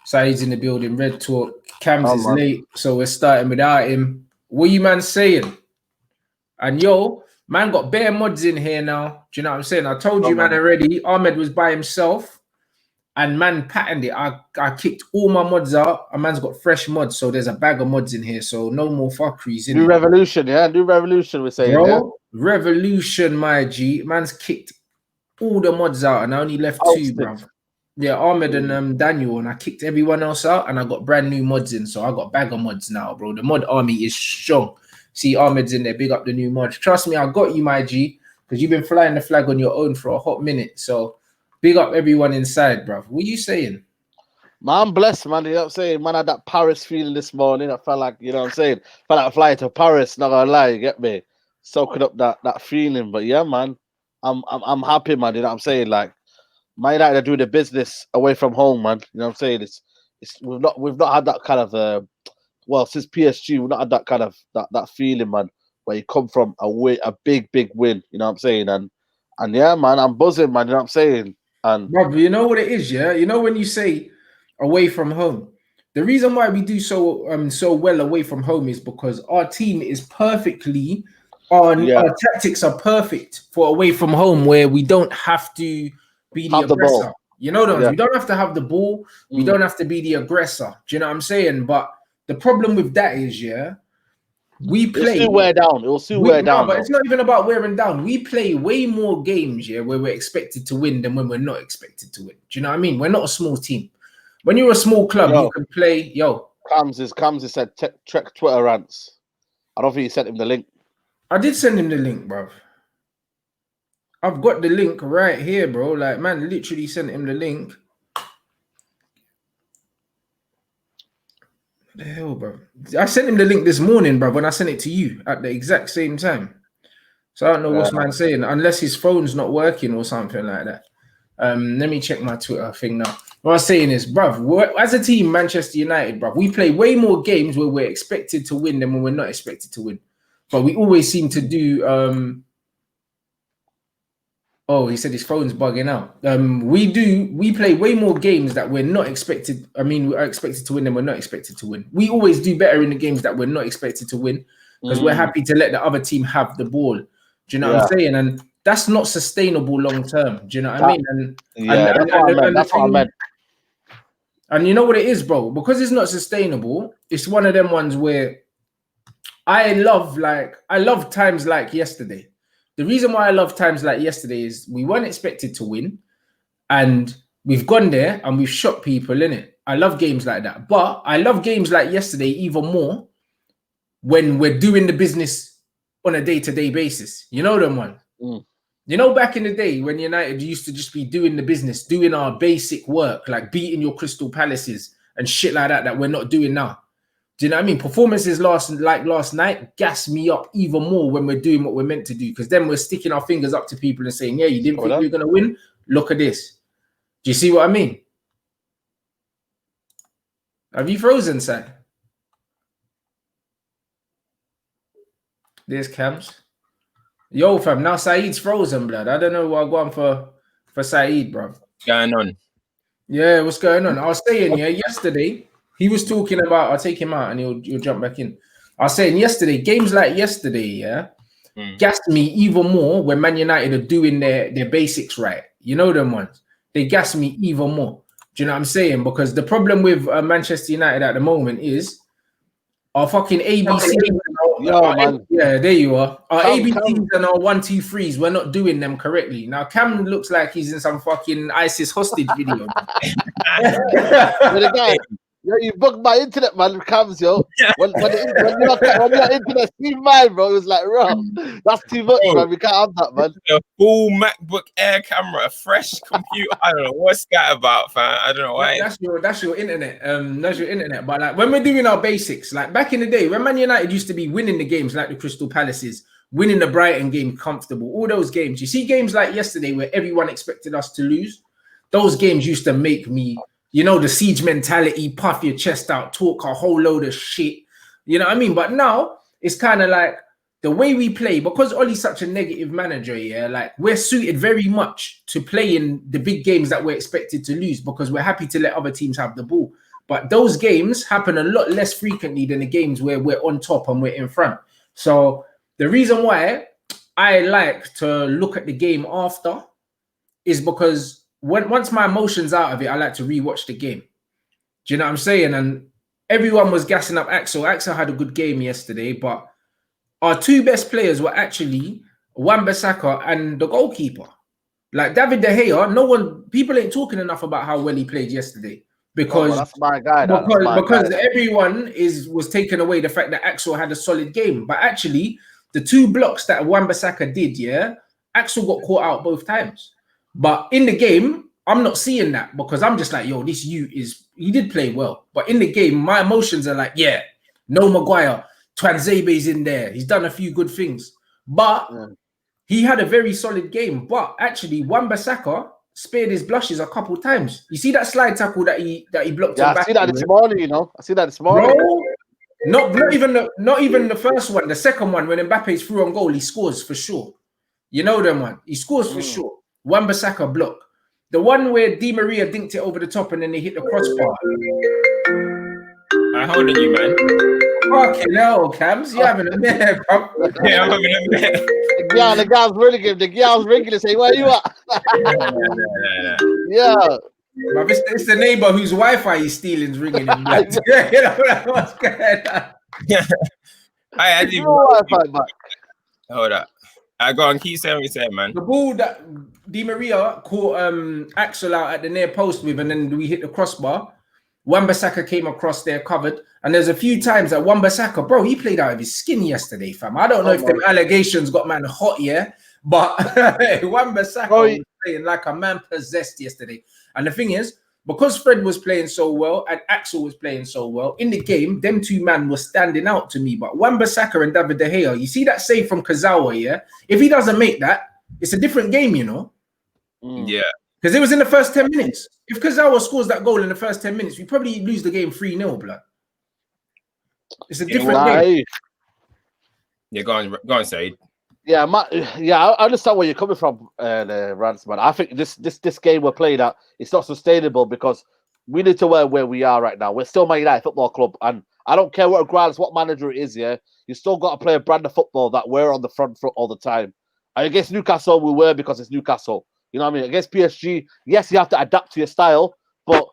Saeed's in the building. Red Talk. Cams is man. late, so we're starting without him. What you man saying? And yo, man got bare mods in here now. Do you know what I'm saying? I told you, man, already. Ahmed was by himself, and man patterned it. I kicked all my mods out. A man's got fresh mods, so there's a bag of mods in here. So no more fuckeries. New revolution, yeah. New revolution. We're saying, bro. Yeah? Revolution, my G. Man's kicked all the mods out, and I only left two, bro. Yeah, Ahmed and Daniel, and I kicked everyone else out, and I got brand new mods in, so I got bag of mods now, bro. The mod army is strong. See, Ahmed's in there, big up the new mods. Trust me, I got you, my G, because you've been flying the flag on your own for a hot minute. So big up everyone inside, bro. What are you saying? Man, I'm blessed, man. You know what I'm saying? Man, I had that Paris feeling this morning. I felt like, you know what I'm saying? Felt like flying to Paris, not gonna lie, you get me? Soaking up that feeling. But yeah, man, I'm happy, man. You know what I'm saying? Like, Man United are doing the business away from home, man. You know what I'm saying? It's we've not had that kind of since PSG, we've not had that kind of that feeling, man, where you come from a big win. You know what I'm saying? And yeah, man, I'm buzzing, man. You know what I'm saying? And bro, you know what it is, yeah. You know when you say away from home, the reason why we do so well away from home is because our team is perfectly on. Our tactics are perfect for away from home, where we don't have to be the aggressor. You know what? We don't have to have the ball. We don't have to be the aggressor. Do you know what I'm saying? But the problem with that is, we play. It'll wear down. It'll soon wear down. But it's not even about wearing down. We play way more games, where we're expected to win than when we're not expected to win. Do you know what I mean? We're not a small team. When you're a small club, you can play. Cams said check Twitter Rants. I don't think you sent him the link. I did send him the link, bro. I've got the link right here, bro. Like, man, literally sent him the link. What the hell, bro? I sent him the link this morning, bro, when I sent it to you at the exact same time. So I don't know what's man saying, unless his phone's not working or something like that. Let me check my Twitter thing now. What I'm saying is, bro, as a team, Manchester United, bro, we play way more games where we're expected to win than when we're not expected to win. But we always seem to do... Oh, he said his phone's bugging out. We play way more games that we're not expected. I mean, we are expected to win than we're not expected to win. We always do better in the games that we're not expected to win because we're happy to let the other team have the ball. Do you know what I'm saying? And that's not sustainable long term. Do you know what I mean? That's what I meant. And you know what it is, bro? Because it's not sustainable, it's one of them ones where I love times like yesterday. The reason why I love times like yesterday is we weren't expected to win, and we've gone there and we've shot people, innit? I love games like that. But I love games like yesterday even more when we're doing the business on a day-to-day basis. You know them ones? You know, back in the day when United used to just be doing the business, doing our basic work, like beating your Crystal Palaces and shit like that we're not doing now. Do you know what I mean? Performances last night gas me up even more when we're doing what we're meant to do, because then we're sticking our fingers up to people and saying, yeah, you didn't think you're going to win? Look at this. Do you see what I mean? Have you frozen, Sam? There's Cams. Yo, fam, now Saeed's frozen, blood. I don't know what I'm going for Saeed, bro. What's going on? Yeah, what's going on? I was saying, yesterday... He was talking about, I'll take him out and he'll jump back in. I was saying yesterday, games like yesterday, gassed me even more when Man United are doing their basics right. You know them ones. They gas me even more. Do you know what I'm saying? Because the problem with Manchester United at the moment is our fucking ABC. Yeah, there you are. Our ABCs and our 1-2-3s, we're not doing them correctly. Now, Cam looks like he's in some fucking ISIS hostage video. Yo, you bugged my internet, man. Cams, yo. When your internet seemed mine, bro, it was like, bro, that's too much, man. We can't have that, man. A full MacBook Air camera, a fresh computer. I don't know what's that about, fam. I don't know why. That's your internet. That's your internet. But like when we're doing our basics, like back in the day, when Man United used to be winning the games like the Crystal Palaces, winning the Brighton game comfortable, all those games. You see games like yesterday where everyone expected us to lose. Those games used to make me. You know, the siege mentality, puff your chest out, talk a whole load of shit. You know what I mean? But now it's kind of like the way we play, because Ollie's such a negative manager, like we're suited very much to play in the big games that we're expected to lose because we're happy to let other teams have the ball. But those games happen a lot less frequently than the games where we're on top and we're in front. So the reason why I like to look at the game after is because once my emotions out of it, I like to rewatch the game. Do you know what I'm saying? And everyone was gassing up Axel. Axel had a good game yesterday, but our two best players were actually Wan-Bissaka and the goalkeeper. Like David De Gea, people ain't talking enough about how well he played yesterday because that's my guy. Because everyone was taking away the fact that Axel had a solid game, but actually the two blocks that Wan-Bissaka did, Axel got caught out both times. But in the game, I'm not seeing that because I'm just like, yo, he did play well. But in the game, my emotions are like, no Maguire, Twanzebe's in there. He's done a few good things. But he had a very solid game. But actually, Wan-Bissaka spared his blushes a couple times. You see that slide tackle that he blocked? Yeah, I see that this morning, I see that this morning. Bro, not even the first one. The second one, when Mbappe's through on goal, he scores for sure. You know them one. He scores for sure. Wan-Bissaka block. The one where Di Maria dinked it over the top and then they hit the crossbar. I'm holding you, man. Fucking hell, Cams. You having a mare, bro. Yeah, I'm having a mare. The guy's ringing him. The guy's ringing and saying, where you at? Yeah. But it's the neighbor whose Wi-Fi he's stealing is ringing him. Like, you know what's going on? I didn't Wi-Fi back. Hold up. I go on, keep saying what you said, man. The ball that Di Maria caught Axel out at the near post with, and then we hit the crossbar. Wan-Bissaka came across there covered. And there's a few times that Wan-Bissaka, bro, he played out of his skin yesterday, fam. I don't know if them allegations got man hot, but Wan-Bissaka was playing like a man possessed yesterday. And the thing is, because Fred was playing so well and Axel was playing so well, in the game, them two men were standing out to me. But Wan-Bissaka and David De Gea, you see that save from Kazawa, If he doesn't make that, it's a different game, Yeah. Because it was in the first 10 minutes. If Kazawa scores that goal in the first 10 minutes, we probably lose the game 3-0, blood. It's a different game. Yeah, go on, Saeed. Yeah, I understand where you're coming from, Rants, man. I think this game we're playing at, it's not sustainable because we need to where we are right now. We're still Man United Football Club, and I don't care what manager it is, you still got to play a brand of football that we're on the front foot all the time. And against Newcastle, we were because it's Newcastle. You know what I mean? Against PSG, yes, you have to adapt to your style, but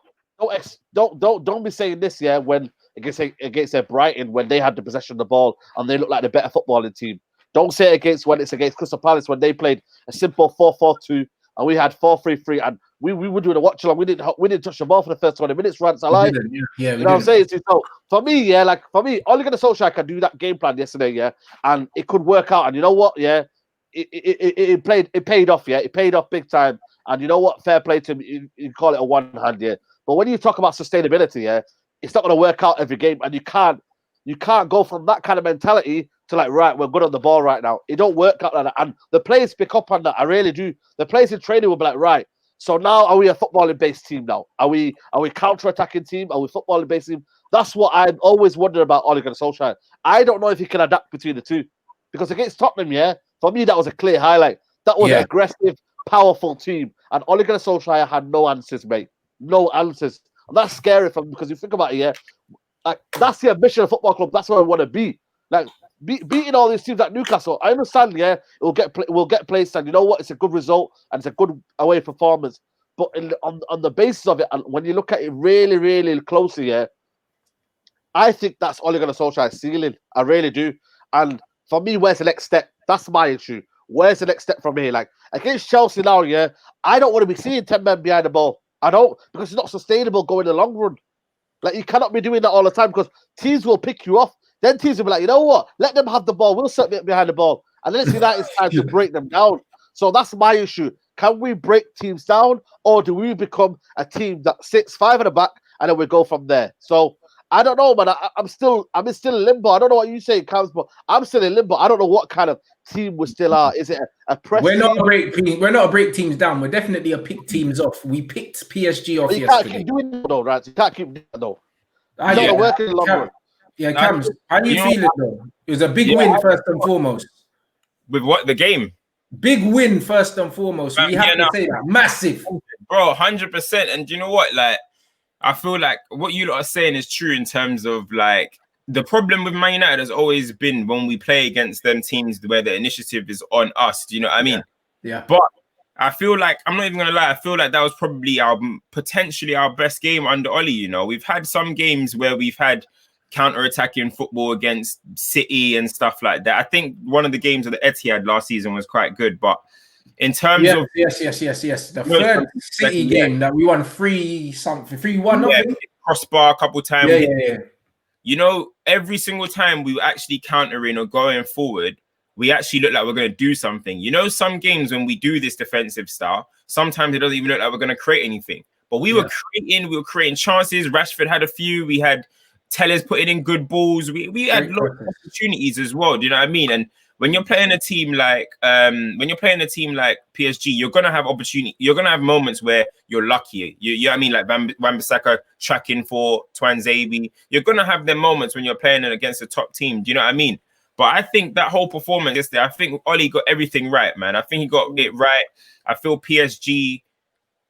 don't be saying this, when against Brighton when they had the possession of the ball and they looked like the better footballing team. Don't say it when it's against Crystal Palace when they played a simple 4-4-2 and we had 4-3-3 and we were doing a watch along. We didn't touch the ball for the first 20 minutes. Rants, I like. You know what I'm saying? So for me, Ole Gunnar Solskjaer can do that game plan yesterday, and it could work out. And you know what, it paid off, It paid off big time. And you know what? Fair play to him. You call it a one hand, But when you talk about sustainability, it's not going to work out every game, and you can't go from that kind of mentality to like, right, we're good on the ball right now. It don't work out like that. And the players pick up on that. I really do. The players in training will be like, right, so now are we a footballing based team now? Are we counter-attacking team? Are we footballing based team? That's what I'm always wondering about Ole Gunnar Solskjaer. I don't know if he can adapt between the two. Because against Tottenham, for me, that was a clear highlight. That was an aggressive, powerful team. And Ole Gunnar Solskjaer had no answers, mate. No answers. And that's scary for me because you think about it, like that's the ambition of football club. That's where we want to be. Like beating all these teams like Newcastle. I understand, we'll get placed, and you know what? It's a good result and it's a good away performance. But on the basis of it, and when you look at it really, really closely, I think that's Ole Gunnar Solskjaer's ceiling. I really do. And for me, where's the next step? That's my issue. Where's the next step from here? Like against Chelsea now, I don't want to be seeing 10 men behind the ball. I don't, because it's not sustainable going in the long run. Like you cannot be doing that all the time because teams will pick you off. Then teams will be like, you know what? Let them have the ball. We'll sit behind the ball. And then it's time to break them down. So that's my issue. Can we break teams down, or do we become a team that sits 5 at the back and then we go from there? So I don't know, man. I'm still in limbo. I don't know what you say, Cams, but I'm still in limbo. I don't know what kind of team we still are. Is it a press? We're not a break teams down. We're definitely a pick teams off. We picked PSG off yesterday. You can't keep doing that though, right? You can't keep doing that though. Working long run. Yeah, Cams, how are you feeling though? It was a big win first and foremost. With what? The game? Big win first and foremost. We have to say that. Massive. Bro, 100%. And do you know what? Like, I feel like what you lot are saying is true in terms of like the problem with Man United has always been when we play against them teams where the initiative is on us. Do you know what I mean? Yeah. But I feel like, I'm not even gonna lie, I feel like that was probably potentially our best game under Oli. You know, we've had some games where we've had counter-attacking football against City and stuff like that. I think one of the games of the Etihad last season was quite good, but in terms of yes. The third City game that we won 3-1, nothing. crossbar a couple times. Yeah. You know, every single time we were actually countering or going forward, we actually look like we're going to do something. You know, some games when we do this defensive style, sometimes it doesn't even look like we're going to create anything. But we were creating chances. Rashford had a few. We had Tellers putting in good balls. We had lots of opportunities as well. Do you know what I mean? And when you're playing a team like PSG, you're gonna have opportunity. You're gonna have moments where you're lucky. You know what I mean? Like Wan-Bissaka tracking for Twanzebe. You're gonna have them moments when you're playing against a top team. Do you know what I mean? But I think that whole performance yesterday, I think Oli got everything right, man. I think he got it right. I feel PSG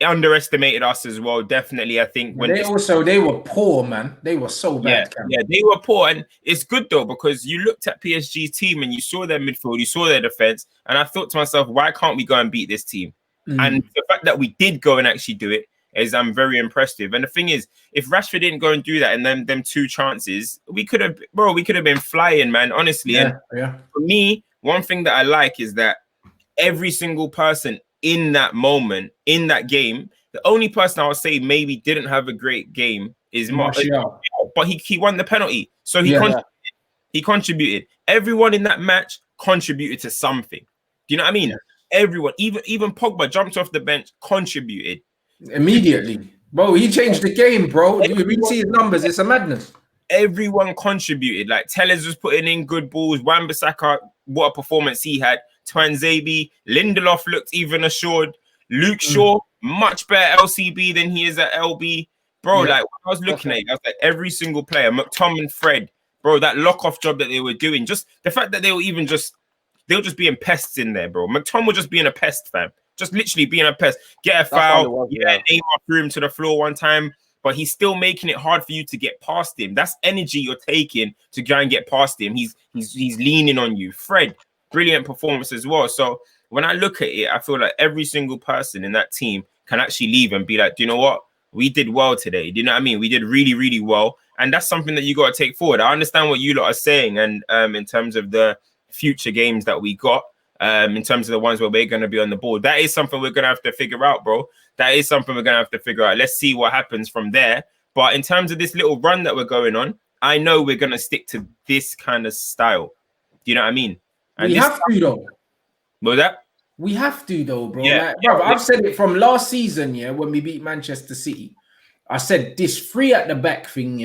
underestimated us as well. Definitely, I think when they were poor, man. They were so bad. Yeah, they were poor, and it's good though because you looked at PSG's team and you saw their midfield, you saw their defense, and I thought to myself, why can't we go and beat this team? And the fact that we did go and actually do it is I'm very impressed with. And the thing is, if Rashford didn't go and do that and them 2 chances, we could have been flying, man. Honestly, and for me, one thing that I like is that every single person in that moment, in that game, the only person I would say maybe didn't have a great game is Martial, but he won the penalty, so he contributed. Everyone in that match contributed to something. Do you know what I mean? Everyone, even Pogba jumped off the bench, contributed immediately, bro. He changed the game, bro. We see his numbers; it's a madness. Everyone contributed. Like Tellers was putting in good balls. Wan-Bissaka, what a performance he had. Twanzebe, Lindelof looked even assured. Luke Shaw, much better LCB than he is at LB. Bro, like when I was looking at it, I was like, every single player, McTominay, Fred, bro, that lock-off job that they were doing, just the fact that they were just being pests in there, bro. McTominay was just being a pest, fam. Just literally being a pest. Get a foul, Neymar threw him to the floor one time, but he's still making it hard for you to get past him. That's energy you're taking to try and get past him. He's leaning on you. Fred, brilliant performance as well. So when I look at it, I feel like every single person in that team can actually leave and be like, do you know what? We did well today. Do you know what I mean? We did really, really well. And that's something that you got to take forward. I understand what you lot are saying. And in terms of the future games that we got, in terms of the ones where we're going to be on the board, that is something we're going to have to figure out, bro. That is something we're going to have to figure out. Let's see what happens from there. But in terms of this little run that we're going on, I know we're going to stick to this kind of style. Do you know what I mean? And we have to, though. What was that? We have to, though, bro. Yeah. Like, brother, I've said it from last season, when we beat Manchester City. I said this 3 at the back thing,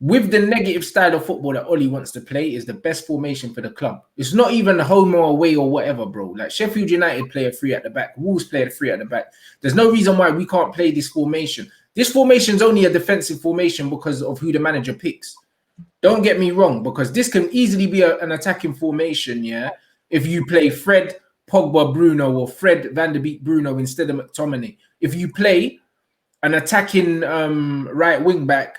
with the negative style of football that Oli wants to play, is the best formation for the club. It's not even home or away or whatever, bro. Like Sheffield United play a 3 at the back. Wolves play a 3 at the back. There's no reason why we can't play this formation. This formation is only a defensive formation because of who the manager picks. Don't get me wrong, because this can easily be an attacking formation, if you play Fred, Pogba, Bruno, or Fred, Van der Beek, Bruno instead of McTominay. If you play an attacking right wing back,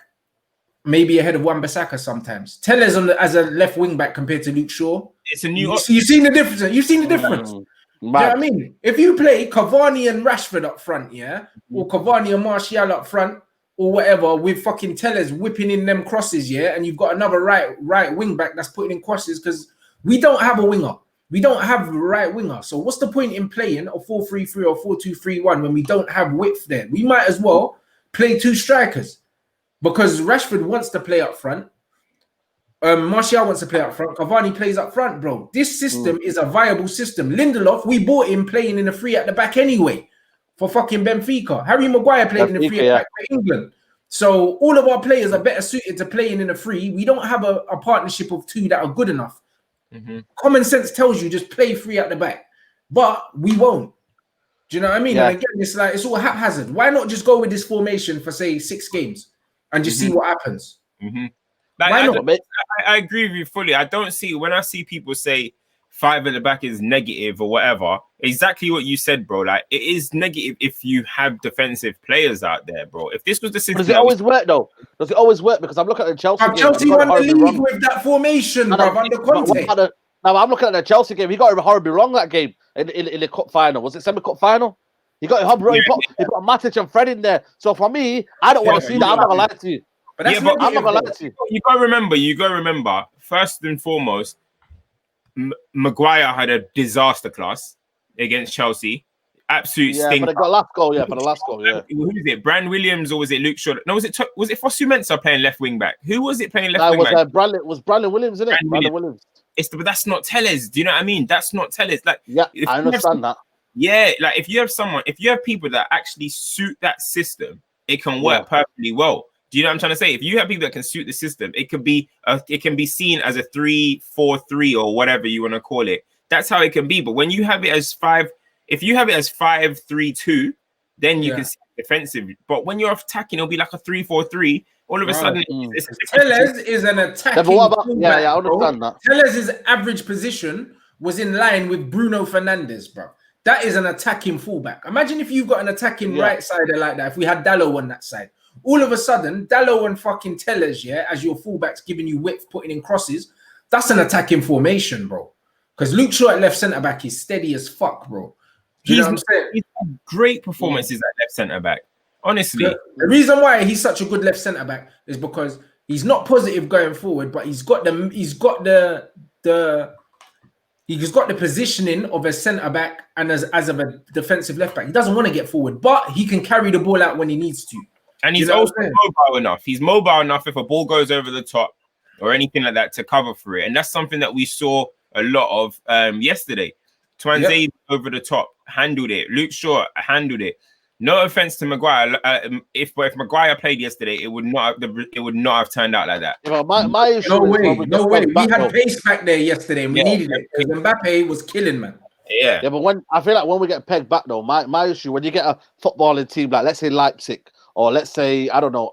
maybe ahead of Wan-Bissaka sometimes. Tellers as a left wing back compared to Luke Shaw. It's a new. You've seen the difference. You've seen the difference. Do you know what I mean? If you play Cavani and Rashford up front, or Cavani and Martial up front, or whatever, with fucking Tellers whipping in them crosses, and you've got another right wing back that's putting in crosses, because we don't have a winger. We don't have a right winger. So what's the point in playing a 4-3-3 or 4-2-3-1 when we don't have width there? We might as well play 2 strikers, because Rashford wants to play up front. Martial wants to play up front. Cavani plays up front, bro. This system is a viable system. Lindelof, we bought him playing in the 3 at the back anyway for fucking Benfica. Harry Maguire played in the 3 at the back for England. So all of our players are better suited to playing in a 3. We don't have a partnership of 2 that are good enough. Common sense tells you just play 3 at the back, but we won't. Do you know what I mean? And again, it's all haphazard. Why not just go with this formation for say 6 games and just see what happens? Like, I agree with you fully. I don't see, when I see people say 5 at the back is negative or whatever. Exactly what you said, bro. Like, it is negative if you have defensive players out there, bro. If this was the system, does it always work though? Does it always work? Because I'm looking at the Chelsea game. Chelsea won the league with that formation, bro. Under Conte. Now I'm looking at the Chelsea game. He got it horribly wrong that game in the cup final. Was it semi-cup final? He got it horribly wrong. He put Matic and Fred in there. So for me, I don't want to see that. I'm not gonna lie to you. But that's I'm not gonna lie to you. You gotta remember. First and foremost, Maguire had a disaster class against Chelsea. Absolute stinker. For the last goal, for the last goal, yeah. Who is it? Brand Williams or was it Luke Shaw? No, was it Fosu Mensah playing left wing back? Who was it playing left wing back? Was Brandon Williams, isn't it? Brandon Williams. But that's not Tellez. Do you know what I mean? That's not Tellez. Like, yeah, I understand that. Yeah, like if you have people that actually suit that system, it can work perfectly well. Do you know what I'm trying to say? If you have people that can suit the system, it can be seen as a 3-4-3 or whatever you want to call it. That's how it can be. But when you have it as 5-3-2, then you can see defensive. But when you're attacking, it'll be like a 3-4-3. All of a sudden, Tellez is an attacking. I understand that. Tellez's average position was in line with Bruno Fernandes, bro. That is an attacking fullback. Imagine if you've got an attacking right sider like that. If we had Dalot on that side, all of a sudden, Dalot and fucking Tellez, as your fullbacks, giving you width, putting in crosses. That's an attacking formation, bro. Because Luke Shaw at left centre back is steady as fuck, bro. You know what I'm saying? He's had great performances at left centre back. Honestly, the reason why he's such a good left centre back is because he's not positive going forward, but he's got the positioning of a centre back and as of a defensive left back. He doesn't want to get forward, but he can carry the ball out when he needs to. And he's also mobile enough. He's mobile enough if a ball goes over the top or anything like that to cover for it. And that's something that we saw a lot of yesterday. Saeed over the top handled it. Luke Shaw handled it. No offense to Maguire. If Maguire played yesterday, it would not have turned out like that. My issue no way. We had pace back there yesterday, and we needed it because Mbappe was killing, man. Yeah. But when I feel like when we get pegged back though, my issue when you get a footballing team like let's say Leipzig or let's say I don't know,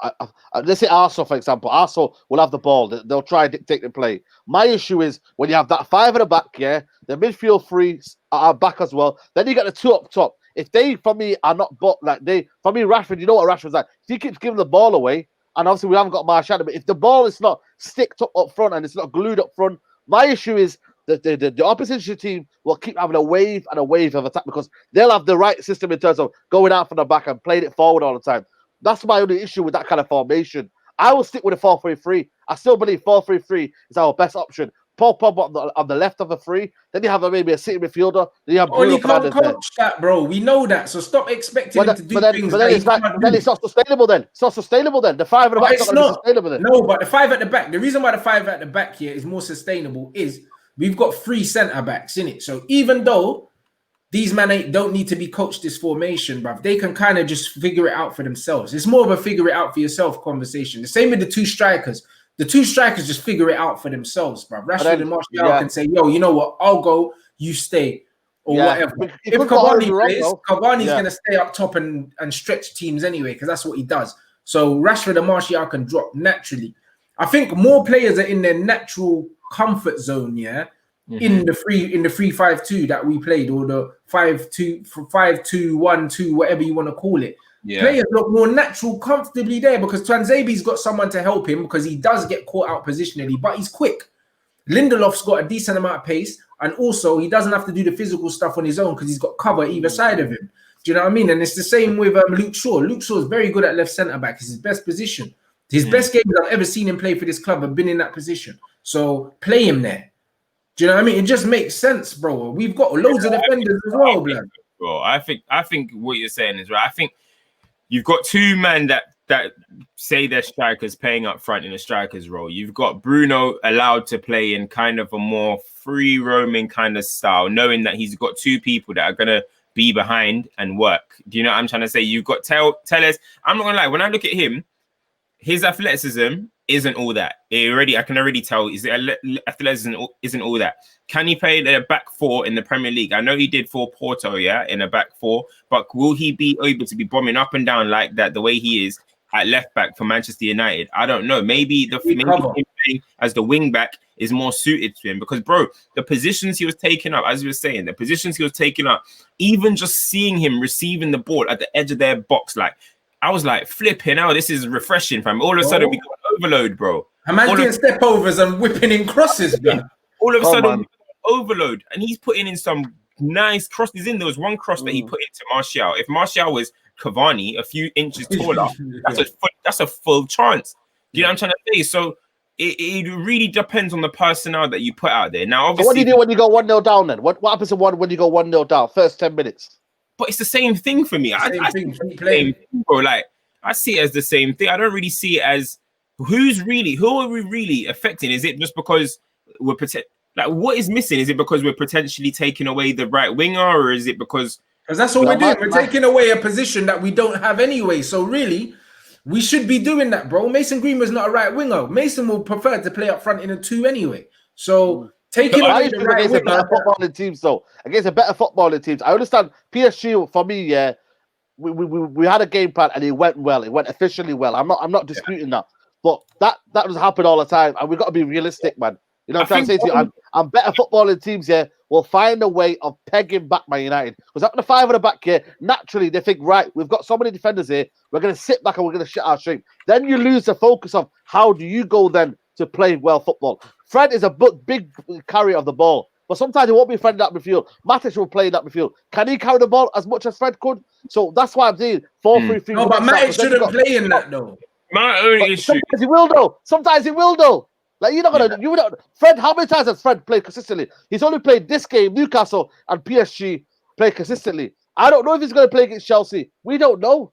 let's say Arsenal for example. Arsenal will have the ball. They'll try and dictate the play. My issue is when you have that 5 at the back, the midfield 3 are back as well. Then you get the 2 up top. If they, for me, are not for me, Rashford, you know what Rashford's like. If he keeps giving the ball away, and obviously we haven't got Martial, but if the ball is not sticked up front and it's not glued up front, my issue is that the opposition team will keep having a wave and a wave of attack because they'll have the right system in terms of going out from the back and playing it forward all the time. That's my only issue with that kind of formation. I will stick with a 4-3-3. I still believe 4-3-3 is our best option. Paul Pogba on the left of a 3. Then you have maybe a sitting midfielder. Then you have Bruno Fernandes there. That, bro. We know that. So stop expecting him to do things. But then it's not sustainable. Then it's not sustainable. Then the 5 at the back is not sustainable. Then no, but the 5 at the back. The reason why the 5 at the back here is more sustainable is we've got 3 centre backs in it. So even though these men don't need to be coached this formation, bruv, they can kind of just figure it out for themselves. It's more of a figure it out for yourself conversation. The same with the 2 strikers. The 2 strikers just figure it out for themselves, bro. Rashford and Martial can say, yo, you know what? I'll go, you stay, or whatever. If Cavani plays, Cavani's going to stay up top and stretch teams anyway, because that's what he does. So Rashford and Martial can drop naturally. I think more players are in their natural comfort zone, in the 3-5-2 that we played, or the 5-2-1-2, whatever you want to call it. Players look more natural, comfortably there because Twanzebe's got someone to help him because he does get caught out positionally, but he's quick. Lindelof's got a decent amount of pace, and also he doesn't have to do the physical stuff on his own because he's got cover either side of him. Do you know what I mean? And it's the same with Luke Shaw. Luke Shaw is very good at left centre back. It's his best position. His best games I've ever seen him play for this club have been in that position. So play him there. Do you know what I mean? It just makes sense, bro. We've got loads of defenders as well, blood. Bro, I think what you're saying is right. I think you've got 2 men that say they're strikers playing up front in a striker's role. You've got Bruno allowed to play in kind of a more free roaming kind of style, knowing that he's got 2 people that are going to be behind and work. Do you know what I'm trying to say? You've got Tellez. I'm not going to lie. When I look at him, his athleticism isn't all that. I can already tell his athleticism isn't all that. Can he play the back 4 in the Premier League? I know he did for Porto, in a back 4, but will he be able to be bombing up and down like that the way he is at left back for Manchester United. I don't know. Maybe maybe him playing as the wing back is more suited to him because, bro, the positions he was taking up, as we were saying, the positions he was taking up, even just seeing him receiving the ball at the edge of their box, like I was like, flipping out. This is refreshing, fam. All of a sudden, we got overload, bro. A man doing step overs and whipping in crosses, bro. All of a sudden, overload, and he's putting in some nice crosses. There was one cross that he put into Martial. If Martial was Cavani, a few inches taller, that's a full chance. You know what I'm trying to say? So it really depends on the personnel that you put out there. Now, obviously, so what do you do when you go 1-0 down? Then what happens when you go 1-0 down? First 10 minutes. But it's the same thing for me. I see the same thing, bro. Like I see it as the same thing. I don't really see it as who are we really affecting? Is it just because we're what is missing? Is it because we're potentially taking away the right winger, or is it because that's all we're doing? We're taking away a position that we don't have anyway. So really, we should be doing that, bro. Mason Greenwood's not a right winger. Mason will prefer to play up front in a 2 anyway. So taking away the right against winger, a better footballing teams, though. Against a better footballing teams, I understand PSG for me. Yeah, we had a game plan and it went well. It went efficiently well. I'm not disputing that, but that doesn't happen all the time, and we got to be realistic, man. You know what I'm trying to say to you? And better footballing teams here will find a way of pegging back Man United. Because up the 5 at the back here, naturally they think, right, we've got so many defenders here, we're going to sit back and we're going to shut our string. Then you lose the focus of how do you go then to play well football. Fred is a big carrier of the ball, but sometimes it won't be Fred in that midfield. Matic will play in that midfield. Can he carry the ball as much as Fred could? So that's why I'm saying 4-3-3. No, but Matic shouldn't play in that though. My only issue. Sometimes he will though. Sometimes he will though. Like you're not gonna, you don't. Fred, how many times has Fred played consistently? He's only played this game, Newcastle and PSG play consistently. I don't know if he's gonna play against Chelsea. We don't know.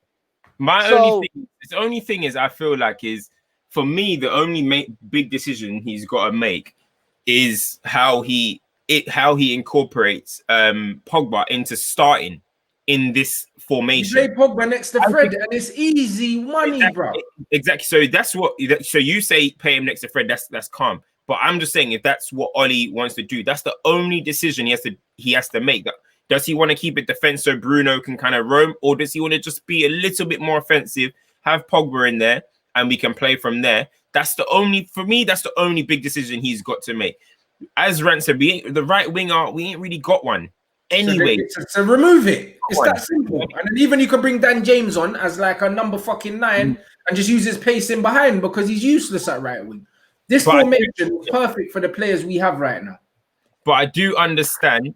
The only thing is, I feel like is for me the only big decision he's got to make is how he incorporates Pogba into starting in this formation. You play Pogba next to Fred, and it's easy money, bro. Exactly. So that's what. So you say pay him next to Fred. That's calm. But I'm just saying, if that's what Oli wants to do, that's the only decision he has to make. Does he want to keep it defense so Bruno can kind of roam, or does he want to just be a little bit more offensive, have Pogba in there, and we can play from there? That's the only big decision he's got to make. As Rants said, the right winger, we ain't really got one. Anyway, so remove it. It's that simple. And then even you can bring Dan James on as like a number 9 and just use his pace in behind because he's useless at right wing. This formation is perfect for the players we have right now. But I do understand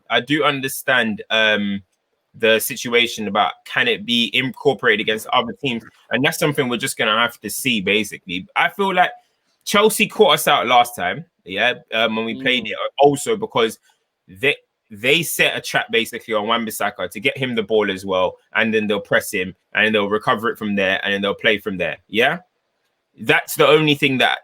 the situation about can it be incorporated against other teams, and that's something we're just gonna have to see. Basically, I feel like Chelsea caught us out last time, when we played it, also because they set a trap basically on Wan-Bissaka to get him the ball as well, and then they'll press him, and then they'll recover it from there, and then they'll play from there. Yeah, that's the only thing that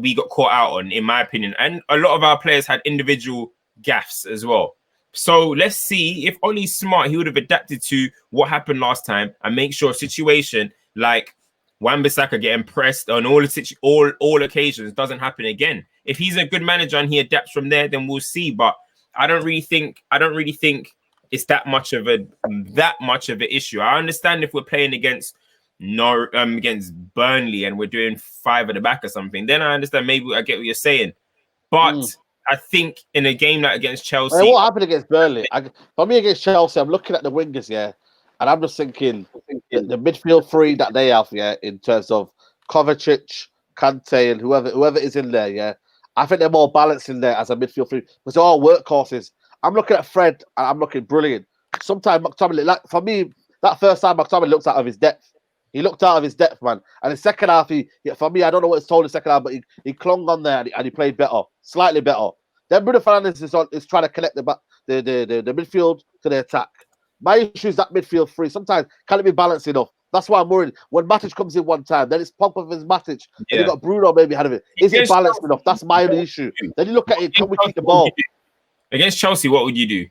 we got caught out on, in my opinion. And a lot of our players had individual gaffes as well. So let's see if Ollie's smart, he would have adapted to what happened last time and make sure a situation like Wan-Bissaka getting pressed on all occasions doesn't happen again. If he's a good manager and he adapts from there, then we'll see. But I don't really think it's that much of an issue. I understand if we're playing against Burnley and we're doing 5 at the back or something, then I understand. Maybe I get what you're saying, but I think in a game like against Chelsea, what happened against Burnley? For me against Chelsea, I'm looking at the wingers, and I'm just thinking the midfield 3 that they have, in terms of Kovacic, Kante, and whoever is in there, I think they're more balanced in there as a midfield 3 because they're all workhorses. I'm looking at Fred, and I'm looking brilliant. Sometimes McTominay, like for me, that first time McTominay looks out of his depth. He looked out of his depth, man. And the second half, for me, I don't know what it's told in the second half, but he clung on there and he played better, slightly better. Then Bruno Fernandes is trying to connect the midfield to the attack. My issue is that midfield 3. Sometimes can it be balanced enough? That's why I'm worried. When Matic comes in one time, then it's Pogba versus Matic. Then you got Bruno maybe ahead of it. Is it balanced enough? That's my only issue. Then you look at it, can we keep the ball? Against Chelsea, what would you do?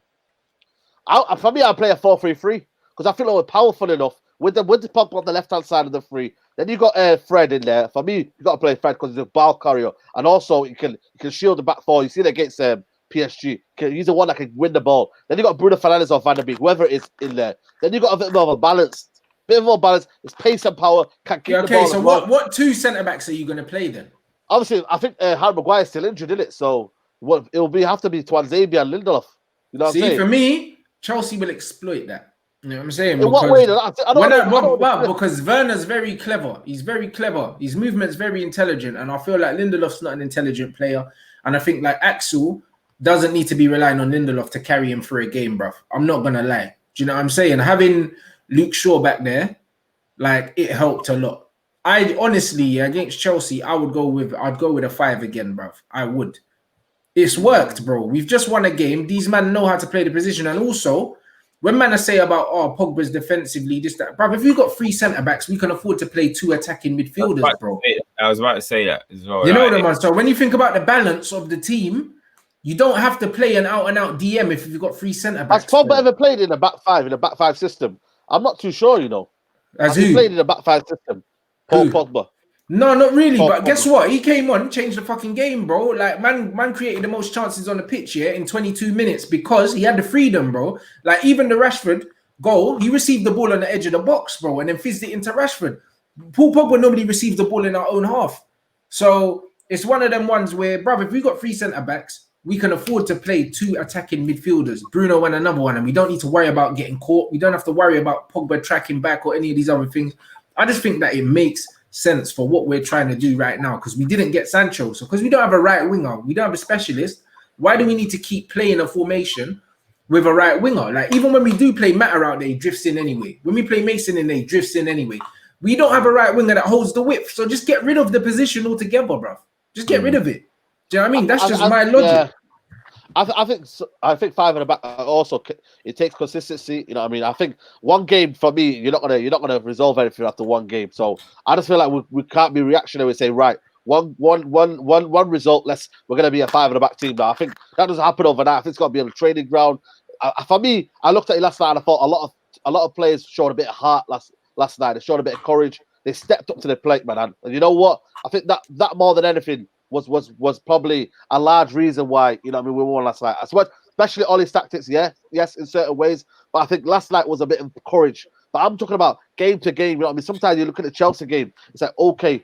For me, I'd play a 4-3-3 because I feel like we're powerful enough with the Pogba on the left-hand side of the 3. Then you got Fred in there. For me, you got to play Fred because he's a ball carrier, and also you can shield the back 4. You see that against PSG. He's the one that can win the ball. Then you got Bruno Fernandes or Van der Beek, whoever it is in there. Then you got a bit more of a balanced bit more balance. It's pace and power. Can keep the Okay, ball so as well. what two centre backs are you going to play then? Obviously, I think Harry Maguire's still injured, isn't it? So have to be Twanzebe and Lindelof. You know what I'm saying? For me, Chelsea will exploit that. You know what I'm saying? In what way? Because Werner's very clever. He's very clever. His movement's very intelligent, and I feel like Lindelof's not an intelligent player. And I think like Axel doesn't need to be relying on Lindelof to carry him through a game, bruv. I'm not gonna lie. Do you know what I'm saying? Having Luke Shaw back there, like it helped a lot. I honestly against Chelsea, I'd go with a 5 again, bruv. I would. It's worked, bro. We've just won a game. These men know how to play the position, and also. When man I say about Pogba's defensively, this, that, bro, if we've got 3 centre-backs, we can afford to play 2 attacking midfielders, bro. I was about to say that as well. You know what I mean? So when you think about the balance of the team, you don't have to play an out-and-out DM if you've got 3 centre-backs. Has Pogba ever played in a back 5 system? I'm not too sure, you know. Has he played in a back 5 system? Pogba. No, not really. But guess what? He came on, changed the fucking game, bro. Like, man created the most chances on the pitch here in 22 minutes because he had the freedom, bro. Like, even the Rashford goal, he received the ball on the edge of the box, bro, and then fizzed it into Rashford. Paul Pogba normally receives the ball in our own half. So it's one of them ones where, bro, if we got 3 centre-backs, we can afford to play 2 attacking midfielders, Bruno and another one, and we don't need to worry about getting caught. We don't have to worry about Pogba tracking back or any of these other things. I just think that it makes sense for what we're trying to do right now because we didn't get Sancho. So because we don't have a right winger, we don't have a specialist, why do we need to keep playing a formation with a right winger? Like even when we do play Matter out there, he drifts in anyway. When we play Mason in there, he drifts in anyway. We don't have a right winger that holds the width. So just get rid of the position altogether, bro. Just get rid of it. Do you know what I mean? That's just my logic. Yeah. I think 5 in the back also it takes consistency. You know what I mean? I think one game for me, you're not gonna resolve anything after one game. So I just feel like we can't be reactionary and say right, one result. We're gonna be a 5 in the back team now. I think that doesn't happen overnight. I think it's gotta be on the training ground. For me, I looked at it last night and I thought a lot of players showed a bit of heart last night. They showed a bit of courage. They stepped up to the plate, man. And you know what? I think that more than anything was probably a large reason why, you know what I mean, we won last night. Especially Ollie's tactics, yes, in certain ways. But I think last night was a bit of courage. But I'm talking about game to game, you know what I mean? Sometimes you look at the Chelsea game, it's like, okay,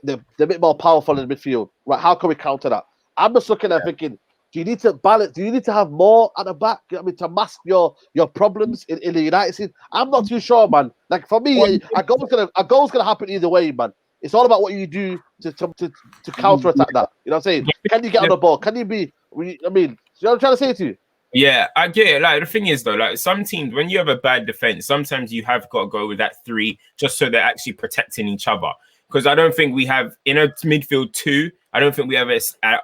they're a bit more powerful in the midfield. Right, how can we counter that? I'm just looking at thinking, do you need to balance? Do you need to have more at the back? You know what I mean, to mask your problems in the United scene? I'm not too sure, man. Like for me, a goal's gonna happen either way, man. It's all about what you do to counter-attack that. You know what I'm saying? Can you get on the ball? Can you be... I mean, you know what I'm trying to say to you? Yeah, I get it. Like, the thing is, though, like, some teams, when you have a bad defense, sometimes you have got to go with that 3 just so they're actually protecting each other. Because I don't think we have, in a midfield 2, I don't think we have an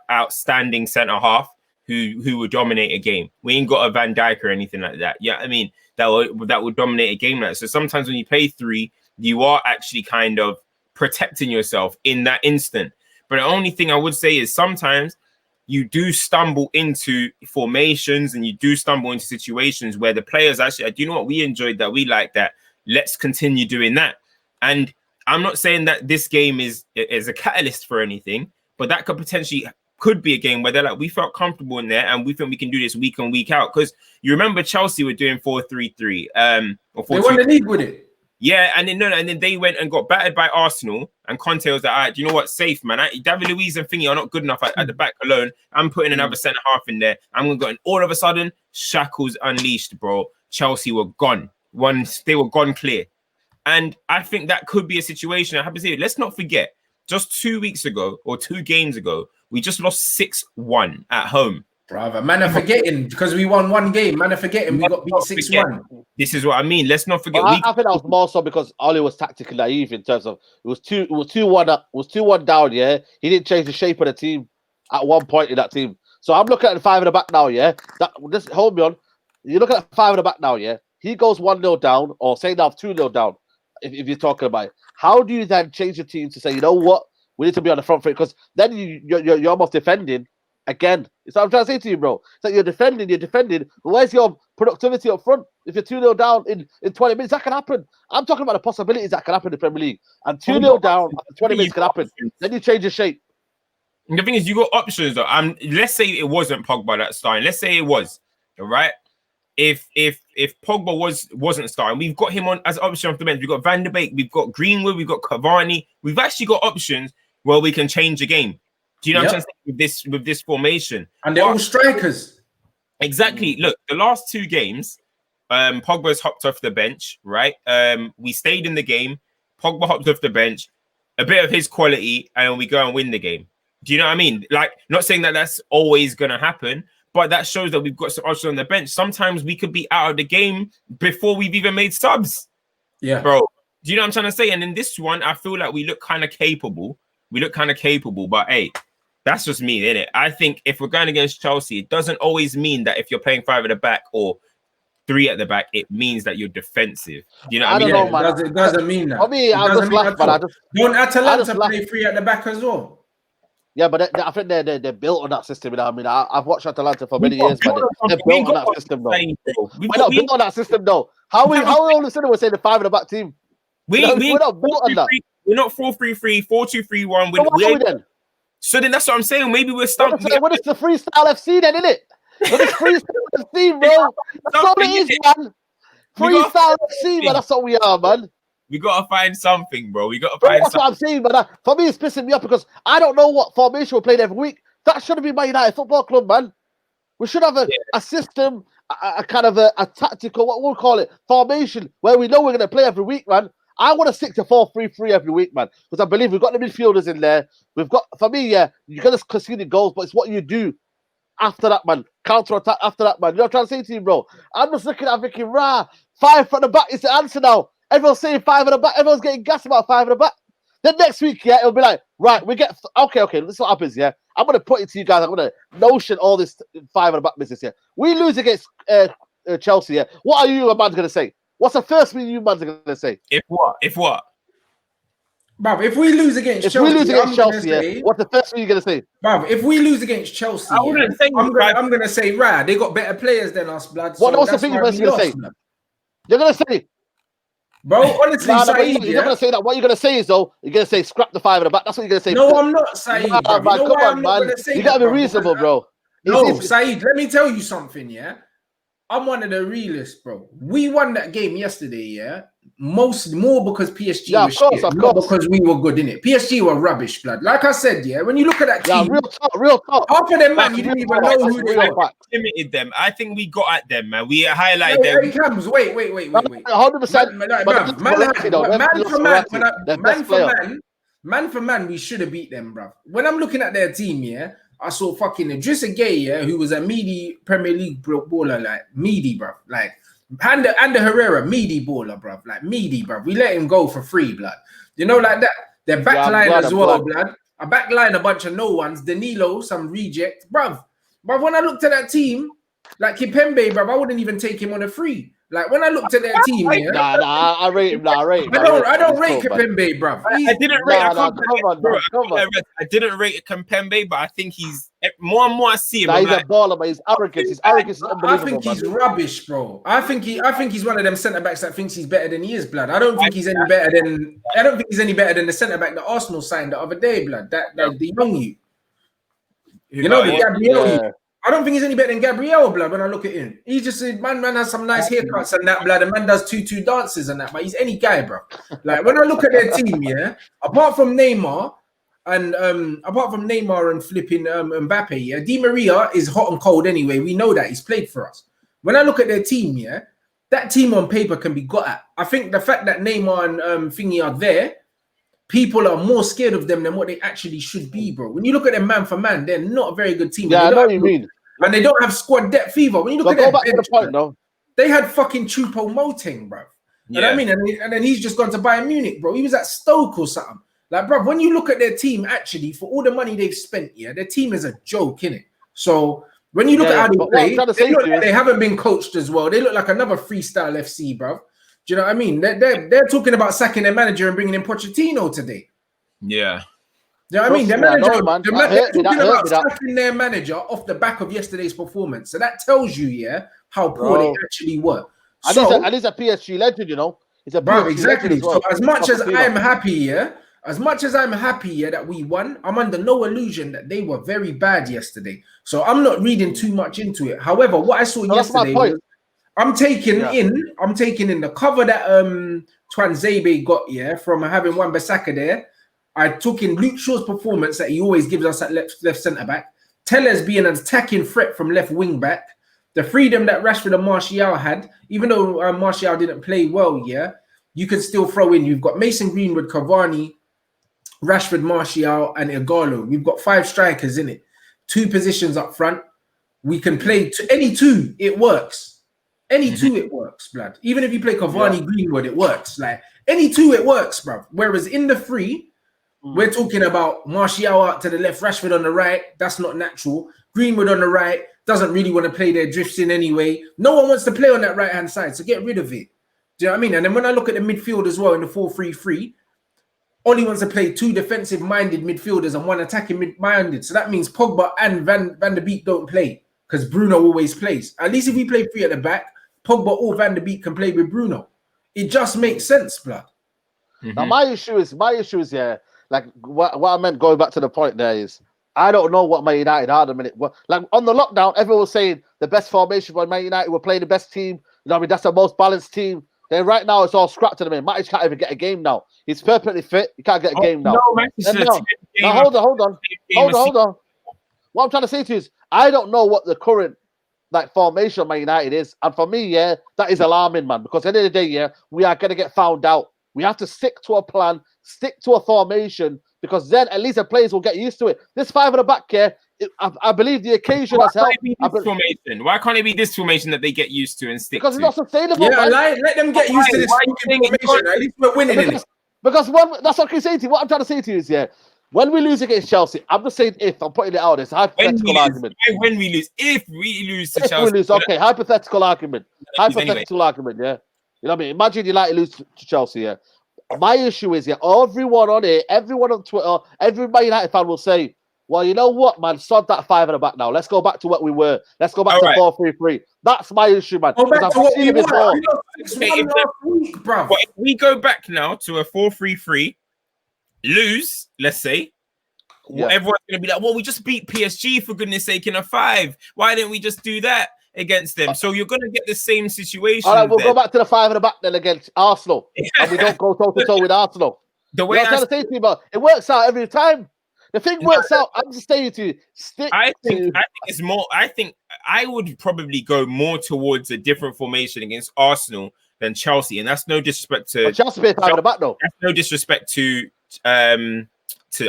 outstanding centre-half who will dominate a game. We ain't got a Van Dijk or anything like that. Yeah, I mean, that will dominate a game like that. So sometimes when you play 3, you are actually kind of protecting yourself in that instant. But the only thing I would say is sometimes you do stumble into formations and you do stumble into situations where the players actually, do you know what, we enjoyed that, we like that, let's continue doing that. And I'm not saying that this game is a catalyst for anything, but that could be a game where they're like, we felt comfortable in there and we think we can do this week in, week out. Because you remember Chelsea were doing 4-3-3 or 4-2-3. They won the league with it. Yeah, and then they went and got battered by Arsenal, and Conte was like, all right, do you know what? Safe, man. David Luiz and Thingy are not good enough at the back alone. I'm putting another centre-half in there. I'm going to go, and all of a sudden, shackles unleashed, bro. Chelsea were gone. They were gone clear. And I think that could be a situation. I have to say, let's not forget, just 2 weeks ago, or 2 games ago, we just lost 6-1 at home. Brother, man are forgetting because we won 1 game. Man are forgetting we got beat 6-1. This is what I mean. Let's not forget. I think that was more so because Ollie was tactically naive in terms of it was 2-1 up, it was 2-1 down. Yeah, he didn't change the shape of the team at one point in that team. So I'm looking at the 5 in the back now. Yeah, just hold me on. You look at the 5 in the back now. Yeah, he goes 1-0 down, or say now 2-0 down. If you're talking about it, how do you then change the team to say, you know what, we need to be on the front foot? Because then you're almost defending. Again, it's what I'm trying to say to you, bro. It's like you're defending. But where's your productivity up front? If you're 2-0 down in 20 minutes, that can happen. I'm talking about the possibilities that can happen in the Premier League. And 2-0 down after 20 minutes can happen. Then you change your shape. The thing is, you got options, though. Let's say it wasn't Pogba that's starting. Let's say it was, all right? if Pogba wasn't starting, we've got him on as an option off the bench. We've got Van der Beek, we've got Greenwood, we've got Cavani. We've actually got options where we can change the game. Do you know what I'm saying with this formation? And they're all strikers. Exactly. Look, the last 2 games, Pogba's hopped off the bench, right? We stayed in the game. Pogba hopped off the bench, a bit of his quality, and we go and win the game. Do you know what I mean? Like, not saying that that's always going to happen, but that shows that we've got some options on the bench. Sometimes we could be out of the game before we've even made subs. Yeah. Bro, do you know what I'm trying to say? And in this one, I feel like we look kind of capable. But hey, that's just me, innit? I think if we're going against Chelsea, it doesn't always mean that if you're playing 5 at the back or 3 at the back, it means that you're defensive. You know what I mean? don't know, man. It doesn't mean that. For me, I just laugh, but don't Atalanta play 3 at the back as well? Yeah, but I think they're built on that system. You know? I mean, I've watched Atalanta for many years, but they're built on that system, though. We're not built on that system, though. How all of a sudden we're saying the 5 at the back team? We're not built on that. We're not 4-3-3, 4-2-3-1. So then that's what I'm saying. Maybe we're stumped. What is the freestyle FC then, isn't it? What is freestyle FC, bro? That's all it is, man. Freestyle FC, man. That's what we are, man. We gotta find something, bro. That's what I'm saying, man. For me, it's pissing me off because I don't know what formation we're playing every week. That shouldn't be Man United Football Club, man. We should have a system, a kind of a tactical, what we'll call it, formation where we know we're gonna play every week, man. I want to stick to 4-3-3 every week, man, because I believe we've got the midfielders in there. We've got, for me, you're gonna concede the goals, but it's what you do after that, man. Counter attack after that, man. You know what I'm trying to say to you, bro? I'm just looking at thinking, 5 from the back is the answer now. Everyone's saying 5 at the back. Everyone's getting gassed about 5 at the back. Then next week, it'll be like, right, we get okay. This is what happens, yeah. I'm gonna put it to you guys. I'm gonna notion all this 5 at the back business here. We lose against Chelsea, yeah. What are you, a man, gonna say? What's the first thing you man's gonna say? If what? Bruv, if we lose against Chelsea, yeah, what's the first thing you're gonna say? Bruv, if we lose against Chelsea, I'm gonna say, they got better players than us, blood. What's the thing you're gonna say? You're gonna say, bro, honestly, Saeed, you're not gonna say that. What you're gonna say is, though, you're gonna say scrap the 5 at the back. That's what you're gonna say. No, I'm not, Saeed. Man, come on, man. You gotta be reasonable, bro. No, Saeed, let me tell you something, yeah. I'm one of the realists, bro. We won that game yesterday, yeah. More because PSG was shit, not because we were good in it. PSG were rubbish, blood. Like I said, yeah. When you look at that team, real talk. Half of them, man, you didn't even know who they were. Limited them. I think we got at them, man. We highlighted them. Hey, Cams, wait. 100%. Man for man, we should have beat them, bro. When I'm looking at their team, yeah. I saw fucking Idrissa Gueye, yeah, who was a meaty Premier League baller, like meaty, bro. Like, and the Herrera, meaty baller, bro. Like, meaty, bro. We let him go for free, blood. You know, like that. Their backline as well, blood. A backline, a bunch of no ones. Danilo, some reject, bro. But when I looked at that team, like Kipembe, bro, I wouldn't even take him on a free. Like when I looked at their team, yeah. I rate him. I don't rate Kipembe, bro. I didn't rate I didn't rate Kipembe, but I think he's more and more I see him. He's a baller, but his arrogance is unbelievable. I think he's rubbish, bro. I think he's one of them centre backs that thinks he's better than he is, blood. I don't think he's any better than the centre back that Arsenal signed the other day, blood. That the young you know, the Gabriel. I don't think he's any better than Gabriel, blood, when I look at him. He's just a man has some nice haircuts and that, blood. The man does tutu dances and that, but he's any guy, bro. Like, when I look at their team, yeah, apart from Neymar and flipping Mbappe, yeah, Di Maria is hot and cold anyway. We know that. He's played for us. When I look at their team, yeah, that team on paper can be got at. I think the fact that Neymar and Thingy are there, people are more scared of them than what they actually should be, bro. When you look at them man for man, they're not a very good team. Yeah, I know what you mean. And they don't have squad depth either. When you look at them, they had fucking Choupo-Moting, bro. You know what I mean? And then he's just gone to Bayern Munich, bro. He was at Stoke or something. Like, bro, when you look at their team, actually, for all the money they've spent, yeah, their team is a joke, innit? So when you look at how they play, they haven't been coached as well. They look like another freestyle FC, bro. Do you know what I mean? They're talking about sacking their manager and bringing in Pochettino today. Yeah. You know what I mean? They're talking about sacking their manager off the back of yesterday's performance. So that tells you, yeah, how poor they actually were. And he's a PSG legend, you know. He's a PSG exactly. Well. So as much as I'm happy, that we won, I'm under no illusion that they were very bad yesterday. So I'm not reading too much into it. However, what I saw yesterday was I'm taking in the cover that Twanzebe got from having Wan-Bissaka there. I took in Luke Shaw's performance that he always gives us at left centre back. Tellers being an attacking threat from left wing back. The freedom that Rashford and Martial had, even though Martial didn't play well, you can still throw in. You've got Mason Greenwood, Cavani, Rashford, Martial, and Igalo. We've got 5 strikers in it. 2 positions up front. We can play any 2. It works. Any 2, it works, blood. Even if you play Cavani, Greenwood, it works. Like any 2, it works, bro. Whereas in the 3, we're talking about Martial out to the left, Rashford on the right. That's not natural. Greenwood on the right doesn't really want to play there, drifts in anyway. No one wants to play on that right-hand side, so get rid of it. Do you know what I mean? And then when I look at the midfield as well in the 4-3-3, Oli wants to play 2 defensive-minded midfielders and 1 attacking-minded. So that means Pogba and Van der Beek don't play because Bruno always plays. At least if we play 3 at the back, Pogba or Van der Beek can play with Bruno. It just makes sense, blood. Now my issue is like what I meant going back to the point there is I don't know what Man United are at the minute. Like on the lockdown, everyone was saying the best formation for Man United were playing the best team. You know what I mean? That's the most balanced team. Then right now it's all scrapped to the minute. Matic can't even get a game now. He's perfectly fit. He can't get a game now. Now hold on. What I'm trying to say to you is I don't know what the current formation of Man United is. And for me, that is alarming, man. Because at the end of the day, we are going to get found out. We have to stick to a plan, stick to a formation, because then at least the players will get used to it. This 5 at the back I believe the occasion has helped. Why can't it be this formation that they get used to and stick because to? Because it's not sustainable. Yeah, let them get used to this formation. At least we're winning in it. Because that's what I'm saying to you. What I'm trying to say to you is, when we lose against Chelsea, I'm just saying I'm putting it out. It's a hypothetical argument. When we lose, if we lose to Chelsea. Okay, hypothetical argument. Hypothetical argument, You know what I mean? Imagine United lose to Chelsea, My issue is, everyone on here, everyone on Twitter, every Man United fan will say, well, you know what, man? Sod that 5 at the back now. Let's go back to what we were. Let's go back to 4-3-3. That's my issue, man. Go back to what we were. But if we go back now to a 4-3-3, lose, let's say, everyone's going to be like, well, we just beat PSG, for goodness sake, in a 5. Why didn't we just do that against them? So you're going to get the same situation. All right, we'll go back to the 5 at the back then against Arsenal. And we don't go toe-to-toe with Arsenal. The way I'm trying to say to you, but it works out every time. The thing works out. I'm just saying to you, I think it's more. I think I would probably go more towards a different formation against Arsenal than Chelsea, and that's no disrespect to Chelsea. Play 5 at the back, though. That's no disrespect to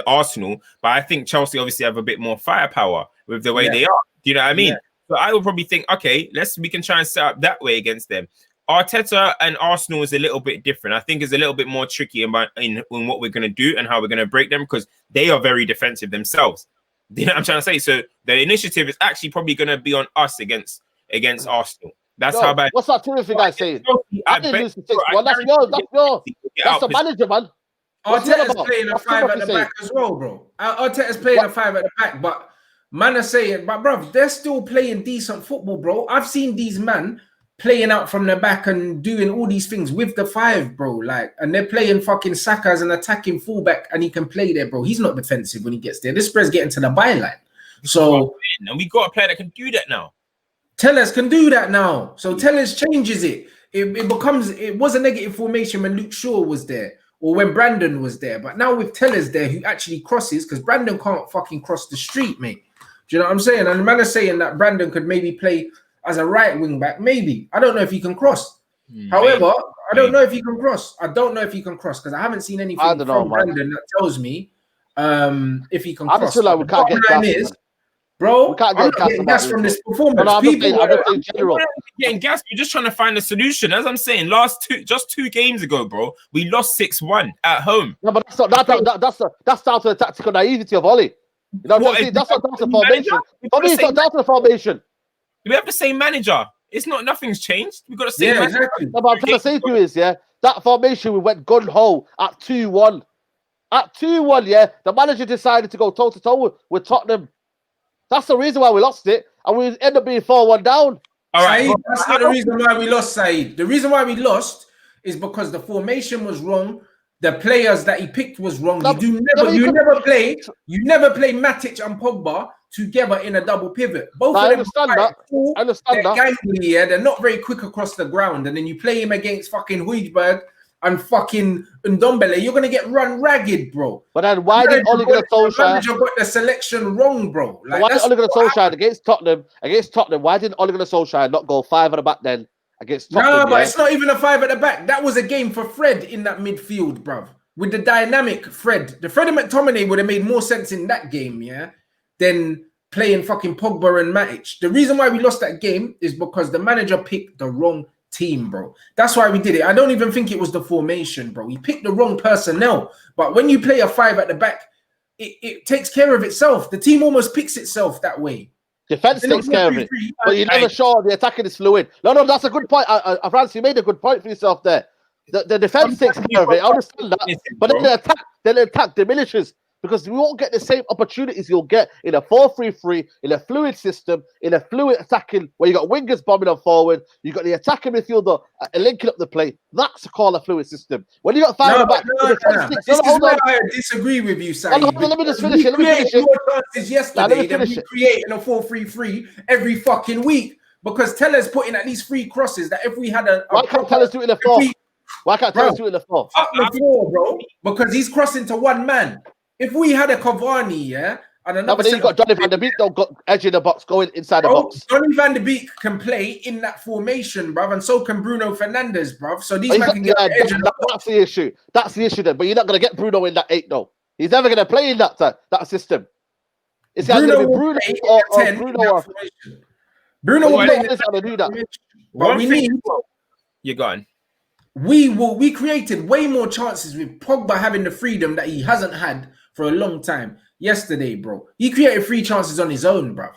Arsenal, but I think Chelsea obviously have a bit more firepower with the way they are. Do you know what I mean? Yeah. So I would probably think, okay, we can try and set up that way against them. Arteta and Arsenal is a little bit different. I think it's a little bit more tricky in what we're going to do and how we're going to break them because they are very defensive themselves. You know what I'm trying to say? So the initiative is actually probably going to be on us against Arsenal. That's how bad. What's that terrific guy saying? I didn't lose to 6-1. That's yours. That's the manager, man. Arteta's playing a 5 at the back as well, bro. Arteta's playing a 5 at the back, but man are saying, but bro, they're still playing decent football, bro. I've seen these men playing out from the back and doing all these things with the 5, bro. And they're playing fucking Saka as an attacking fullback, and he can play there, bro. He's not defensive when he gets there. This spread's getting to the byline. So, and we got a player that can do that now. Tellers can do that now. So Tellers changes it. It was a negative formation when Luke Shaw was there or when Brandon was there. But now with Tellers there who actually crosses, because Brandon can't fucking cross the street, mate. Do you know what I'm saying? And the man is saying that Brandon could maybe play as a right wing back, maybe. I don't know if he can cross. However, I don't know if he can cross. I don't know if he can cross because I haven't seen anything from Brandon that tells me if he can cross. I just feel like we can't get gas, bro. We can't get gas from this performance. I'm getting gas. We're just trying to find a solution. As I'm saying, just 2 games ago, bro, we lost 6-1 at home. No, but that's down to the tactical naivety of Oli. You know what I'm saying? That's not down to the formation. For me, it's not down to the formation. We have the same manager. Nothing's changed. We've got the same manager. Exactly. No, but I'm trying to say to you is, that formation we went gun-ho at 2-1. At 2-1, the manager decided to go toe-to-toe with Tottenham. That's the reason why we lost it. And we end up being 4-1 down. All right. Saeed, that's not the reason why we lost, Saeed. The reason why we lost is because the formation was wrong. The players that he picked was wrong. You never play Matic and Pogba together in a double pivot. Both I of them understand are that. cool. I understand They're that. gangly, yeah. They're not very quick across the ground. And then you play him against fucking Huijberg and fucking Ndombele, you're gonna get run ragged, bro. But then why did Ole Gunnar The Solskjaer? manager got the selection wrong, bro. Like, Why did that's Ole Gunnar what Solskjaer against Tottenham? Why didn't Ole Gunnar Solskjaer not go 5 at the back then against Tottenham? No, but it's not even a 5 at the back. That was a game for Fred in that midfield, bruv. With the dynamic Fred. The Fred and McTominay would have made more sense in that game, yeah, than playing fucking Pogba and Matic. The reason why we lost that game is because the manager picked the wrong team, bro. That's why we did it. I don't even think it was the formation, bro. He picked the wrong personnel. But when you play a 5 at the back, it takes care of itself. The team almost picks itself that way. Defense takes care of it, but you're never sure the attacking is fluid. No, that's a good point. Rants, you made a good point for yourself there. The defense takes care of it. I understand that, but then the attack diminishes because we won't get the same opportunities you'll get in a 4-3-3, in a fluid system, in a fluid attacking where you got wingers bombing on forward, you got the attacking midfielder linking up the play. That's called a fluid system. When you got 5 at the back, this is where I disagree with you, Saeed. Let me just finish it. More chances yesterday than we create in a 4-3-3 every fucking week because Teller's putting at least 3 crosses that if we had why can't Teller's do it in the 4? Why can't Teller's do it in the 4? Up the 4, bro, because he's crossing to one man. If we had a Cavani, yeah, and another, but then you got Donny van de Beek, though, got edge in the box, going inside the box. Donny van de Beek can play in that formation, bruv, and so can Bruno Fernandes, bruv. So these men can get edge in the box. That's the issue. That's the issue then. But you're not going to get Bruno in that 8, though. He's never going to play in that system. It's either going to be Bruno or Bruno. Bruno will play to do that. But we need. You're gone. We created way more chances with Pogba having the freedom that he hasn't had for a long time. Yesterday, bro, he created 3 chances on his own, bro.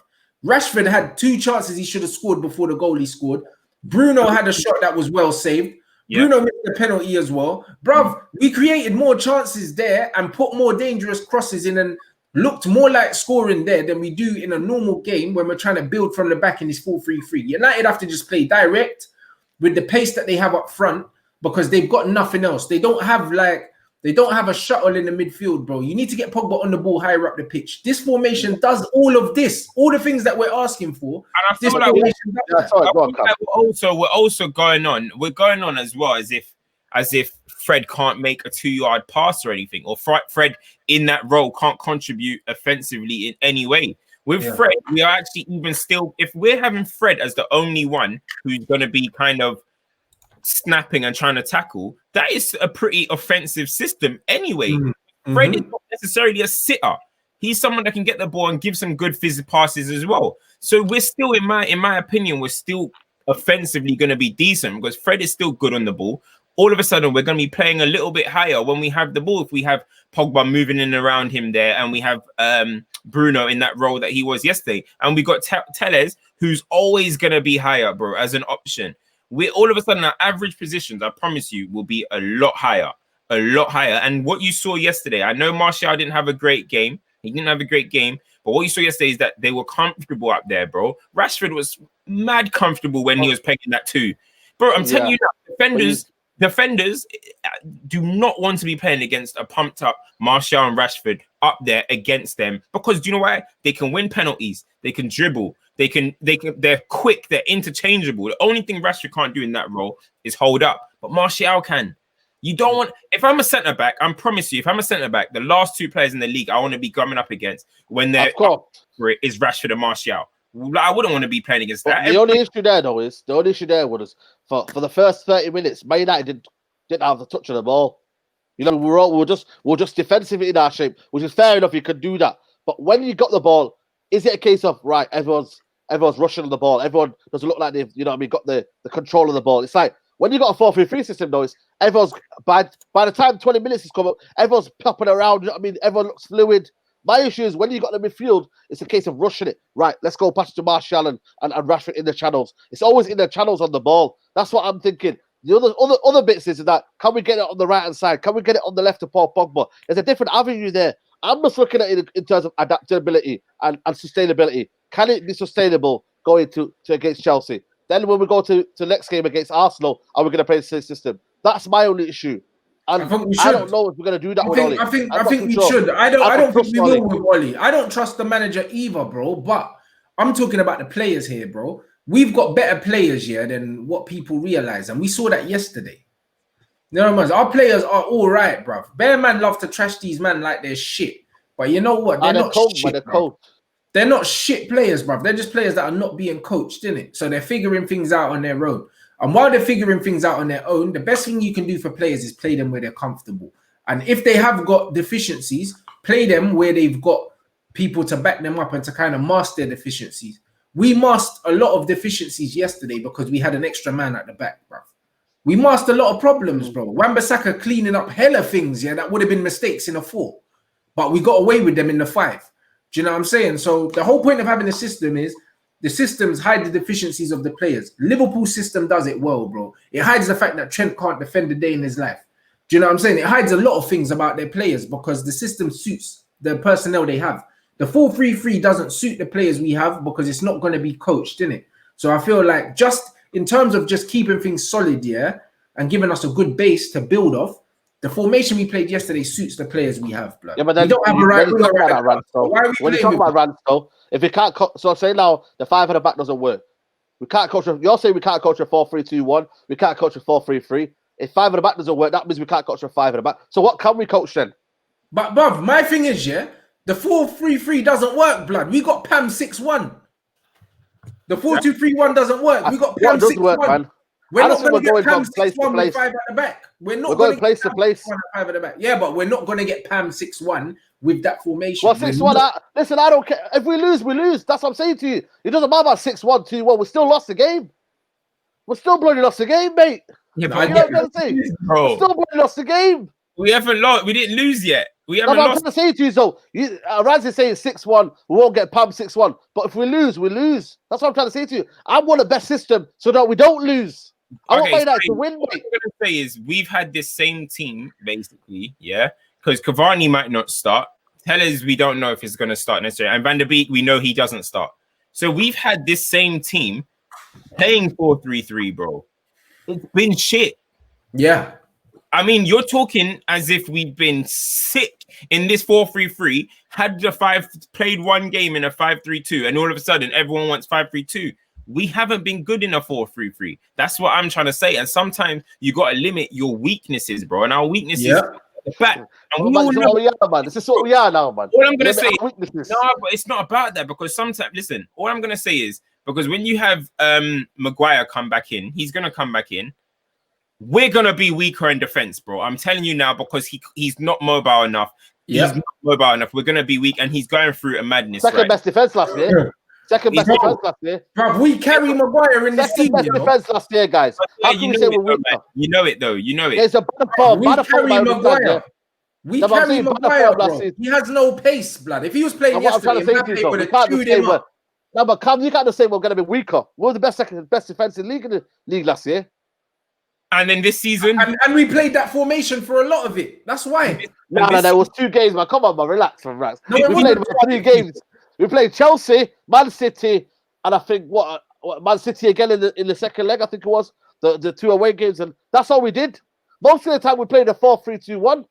Rashford had 2 chances he should have scored before the goal he scored. Bruno had a shot that was well saved. Yeah. Bruno missed the penalty as well. Bruv, we created more chances there and put more dangerous crosses in and looked more like scoring there than we do in a normal game when we're trying to build from the back in this 4-3-3. United have to just play direct with the pace that they have up front because they've got nothing else. They don't have a shuttle in the midfield, bro. You need to get Pogba on the ball higher up the pitch. This formation does all of this, all the things that we're asking for. And I feel like we're also going on. We're going on as well as if Fred can't make a 2-yard pass or anything, or Fred in that role can't contribute offensively in any way. With Fred, we are actually even still, if we're having Fred as the only one who's going to be kind of snapping and trying to tackle, that is a pretty offensive system anyway. Fred is not necessarily a sitter. He's someone that can get the ball and give some good physical passes as well. So we're still, in my opinion, we're still offensively going to be decent because Fred is still good on the ball. All of a sudden, we're going to be playing a little bit higher when we have the ball. If we have Pogba moving in around him there, and we have Bruno in that role that he was yesterday, and we got Telles, who's always going to be higher, bro, as an option. We all of a sudden our average positions, I promise you, will be a lot higher. And what you saw yesterday, I know Martial didn't have a great game. He didn't have a great game, but what you saw yesterday is that they were comfortable up there, bro. Rashford was mad comfortable when he was pegging that 2. Bro, I'm telling you now, defenders do not want to be playing against a pumped up Martial and Rashford up there against them because do you know why? They can win penalties, they can dribble, they're quick, they're interchangeable. The only thing Rashford can't do in that role is hold up, but Martial can. You don't want, if I'm a centre back, I promise you, if I'm a centre back, the last 2 players in the league I want to be coming up against when they're up for it is Rashford and Martial. I wouldn't want to be playing against that. The only issue there was for the first 30 minutes, Man United didn't have the touch of the ball. You know, we're just defensive in our shape, which is fair enough. You could do that, but when you got the ball, is it a case of right? Everyone's rushing on the ball. Everyone doesn't look like they've got the control of the ball. It's like when you got a 4-3-3 system, though, everyone's by the time 20 minutes has come up, everyone's popping around. You know what I mean? Everyone looks fluid. My issue is when you got the midfield, it's a case of rushing it. Right, let's go pass to Martial and Rashford in the channels. It's always in the channels on the ball. That's what I'm thinking. The other bits is that can we get it on the right hand side? Can we get it on the left to Paul Pogba? There's a different avenue there. I'm just looking at it in terms of adaptability and sustainability. Can it be sustainable going to against Chelsea? Then when we go to the next game against Arsenal, are we going to play the same system? That's my only issue. And I think we I should. don't know if we're gonna do that with Oli. I think I'm not we too sure. should. I don't think trust we Oli. will with Oli. I don't trust the manager either, bro. But I'm talking about the players here, bro. We've got better players here than what people realize, and we saw that yesterday. You know what I mean? Our players are all right, bro. Bear man love to trash these man like they're shit. But you know what? They're not shit, bro. They're not shit players, bro. They're just players that are not being coached, innit? So they're figuring things out on their own. And while they're figuring things out on their own, the best thing you can do for players is play them where they're comfortable. And if they have got deficiencies, play them where they've got people to back them up and to kind of mask their deficiencies. We masked a lot of deficiencies yesterday because we had an extra man at the back, bro. We masked a lot of problems, bro. Wan-Bissaka cleaning up hella things, yeah, that would have been mistakes in a 4. But we got away with them in the 5. Do you know what I'm saying? So the whole point of having a system is the systems hide the deficiencies of the players. Liverpool's system does it well, bro. It hides the fact that Trent can't defend a day in his life. Do you know what I'm saying? It hides a lot of things about their players because the system suits the personnel they have. The 4-3-3 doesn't suit the players we have because it's not going to be coached, innit? So I feel like just in terms of just keeping things solid, yeah, and giving us a good base to build off, the formation we played yesterday suits the players we have, blood. Yeah, but then we don't have a right. When you talk about Rants, though, if we can't, so say now the 5 at the back doesn't work. We can't coach. You're saying we can't coach a 4-3-2-1. We can't coach a 4-3-3. If 5 at the back doesn't work, that means we can't coach a 5 at the back. So what can we coach then? But bruv, my thing is, yeah, the 4-3-3 doesn't work, blood. We got Pam 6-1. The 4-2-3-1 doesn't work. We got Pam 6-1. We're not going to get Pam 6-1 with 5 at the back. We're going place to place. 5 at the back. Yeah, but we're not going to get Pam 6-1 with that formation. Well, 6-1. Listen, I don't care. If we lose, we lose. That's what I'm saying to you. It doesn't matter about 6-1, 2-1. We still lost the game. We're still bloody lost the game, mate. Yeah, but you know what I'm trying to say? We're still bloody lost the game. We haven't lost. We didn't lose yet. We haven't lost. I'm trying to say to you, so Rants is saying 6-1. We won't get Pam 6-1. But if we lose, we lose. That's what I'm trying to say to you. I want the best system so that we don't lose. I want that to win. What I'm going to say is we've had this same team, basically, yeah, because Cavani might not start. Tellers, we don't know if he's going to start necessarily. And Van der Beek, we know he doesn't start. So we've had this same team playing 4-3-3, bro. It's been shit. Yeah. I mean, you're talking as if we've been sick in this 4-3-3, had the 5 played one game in a 5-3-2, and all of a sudden everyone wants 5-3-2. We haven't been good in a 4-3-3. That's what I'm trying to say. And sometimes you got to limit your weaknesses, bro. And our weaknesses are the back. And we all know, man. This is what we are now, man. All I'm going to say, no, but it's not about that because sometimes, listen, all I'm going to say is because when you have Maguire come back in, he's going to come back in. We're going to be weaker in defense, bro. I'm telling you now because he's not mobile enough. He's not mobile enough. We're going to be weak and he's going through a madness. Second best defense last year. Second best defense last year. Bro, we carry Maguire in this team. Second best defense last year, guys. How can we say we're weak? You know it, though. You know it. There's a bad form. We carry Maguire. We carry Maguire, bro. He has no pace, blood. If he was playing yesterday, Mbappe would have chewed him up. No, but you can't just say we're going to be weaker. We were the best defensive league in the league last year. And then this season, and we played that formation for a lot of it. That's why. No, there was 2 games, man. Come on, man, relax, man. We played 3 games. We played Chelsea, Man City, and I think what Man City again in the second leg. I think it was the 2 away games, and that's all we did. Most of the time, we played a 4-3-2-1.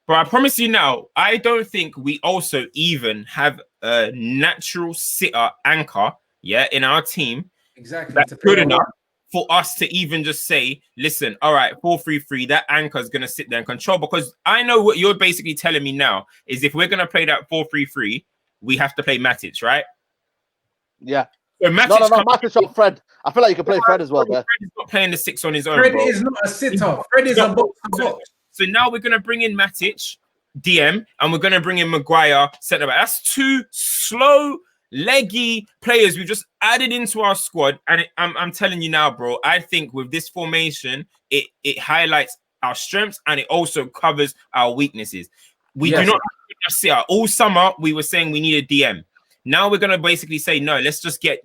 But I promise you now, I don't think we also even have a natural sitter anchor, in our team. Exactly. That's good enough for us to even just say, listen, all right, 4-3-3, that anchor is going to sit there and control. Because I know what you're basically telling me now is if we're going to play that 4-3-3, we have to play Matic, right? Yeah. So Matic no, Matic or Fred. I feel like you can play Fred as well there. Fred is not playing the 6 on his own, Fred bro. is not a sitter. Fred is a box. So now we're going to bring in Matic, DM, and we're going to bring in Maguire, centre back. That's 2 slow, leggy players we've just added into our squad. And I'm telling you now, bro, I think with this formation, it highlights our strengths and it also covers our weaknesses. We do not see all summer. We were saying we need a DM. Now we're going to basically say, no, let's get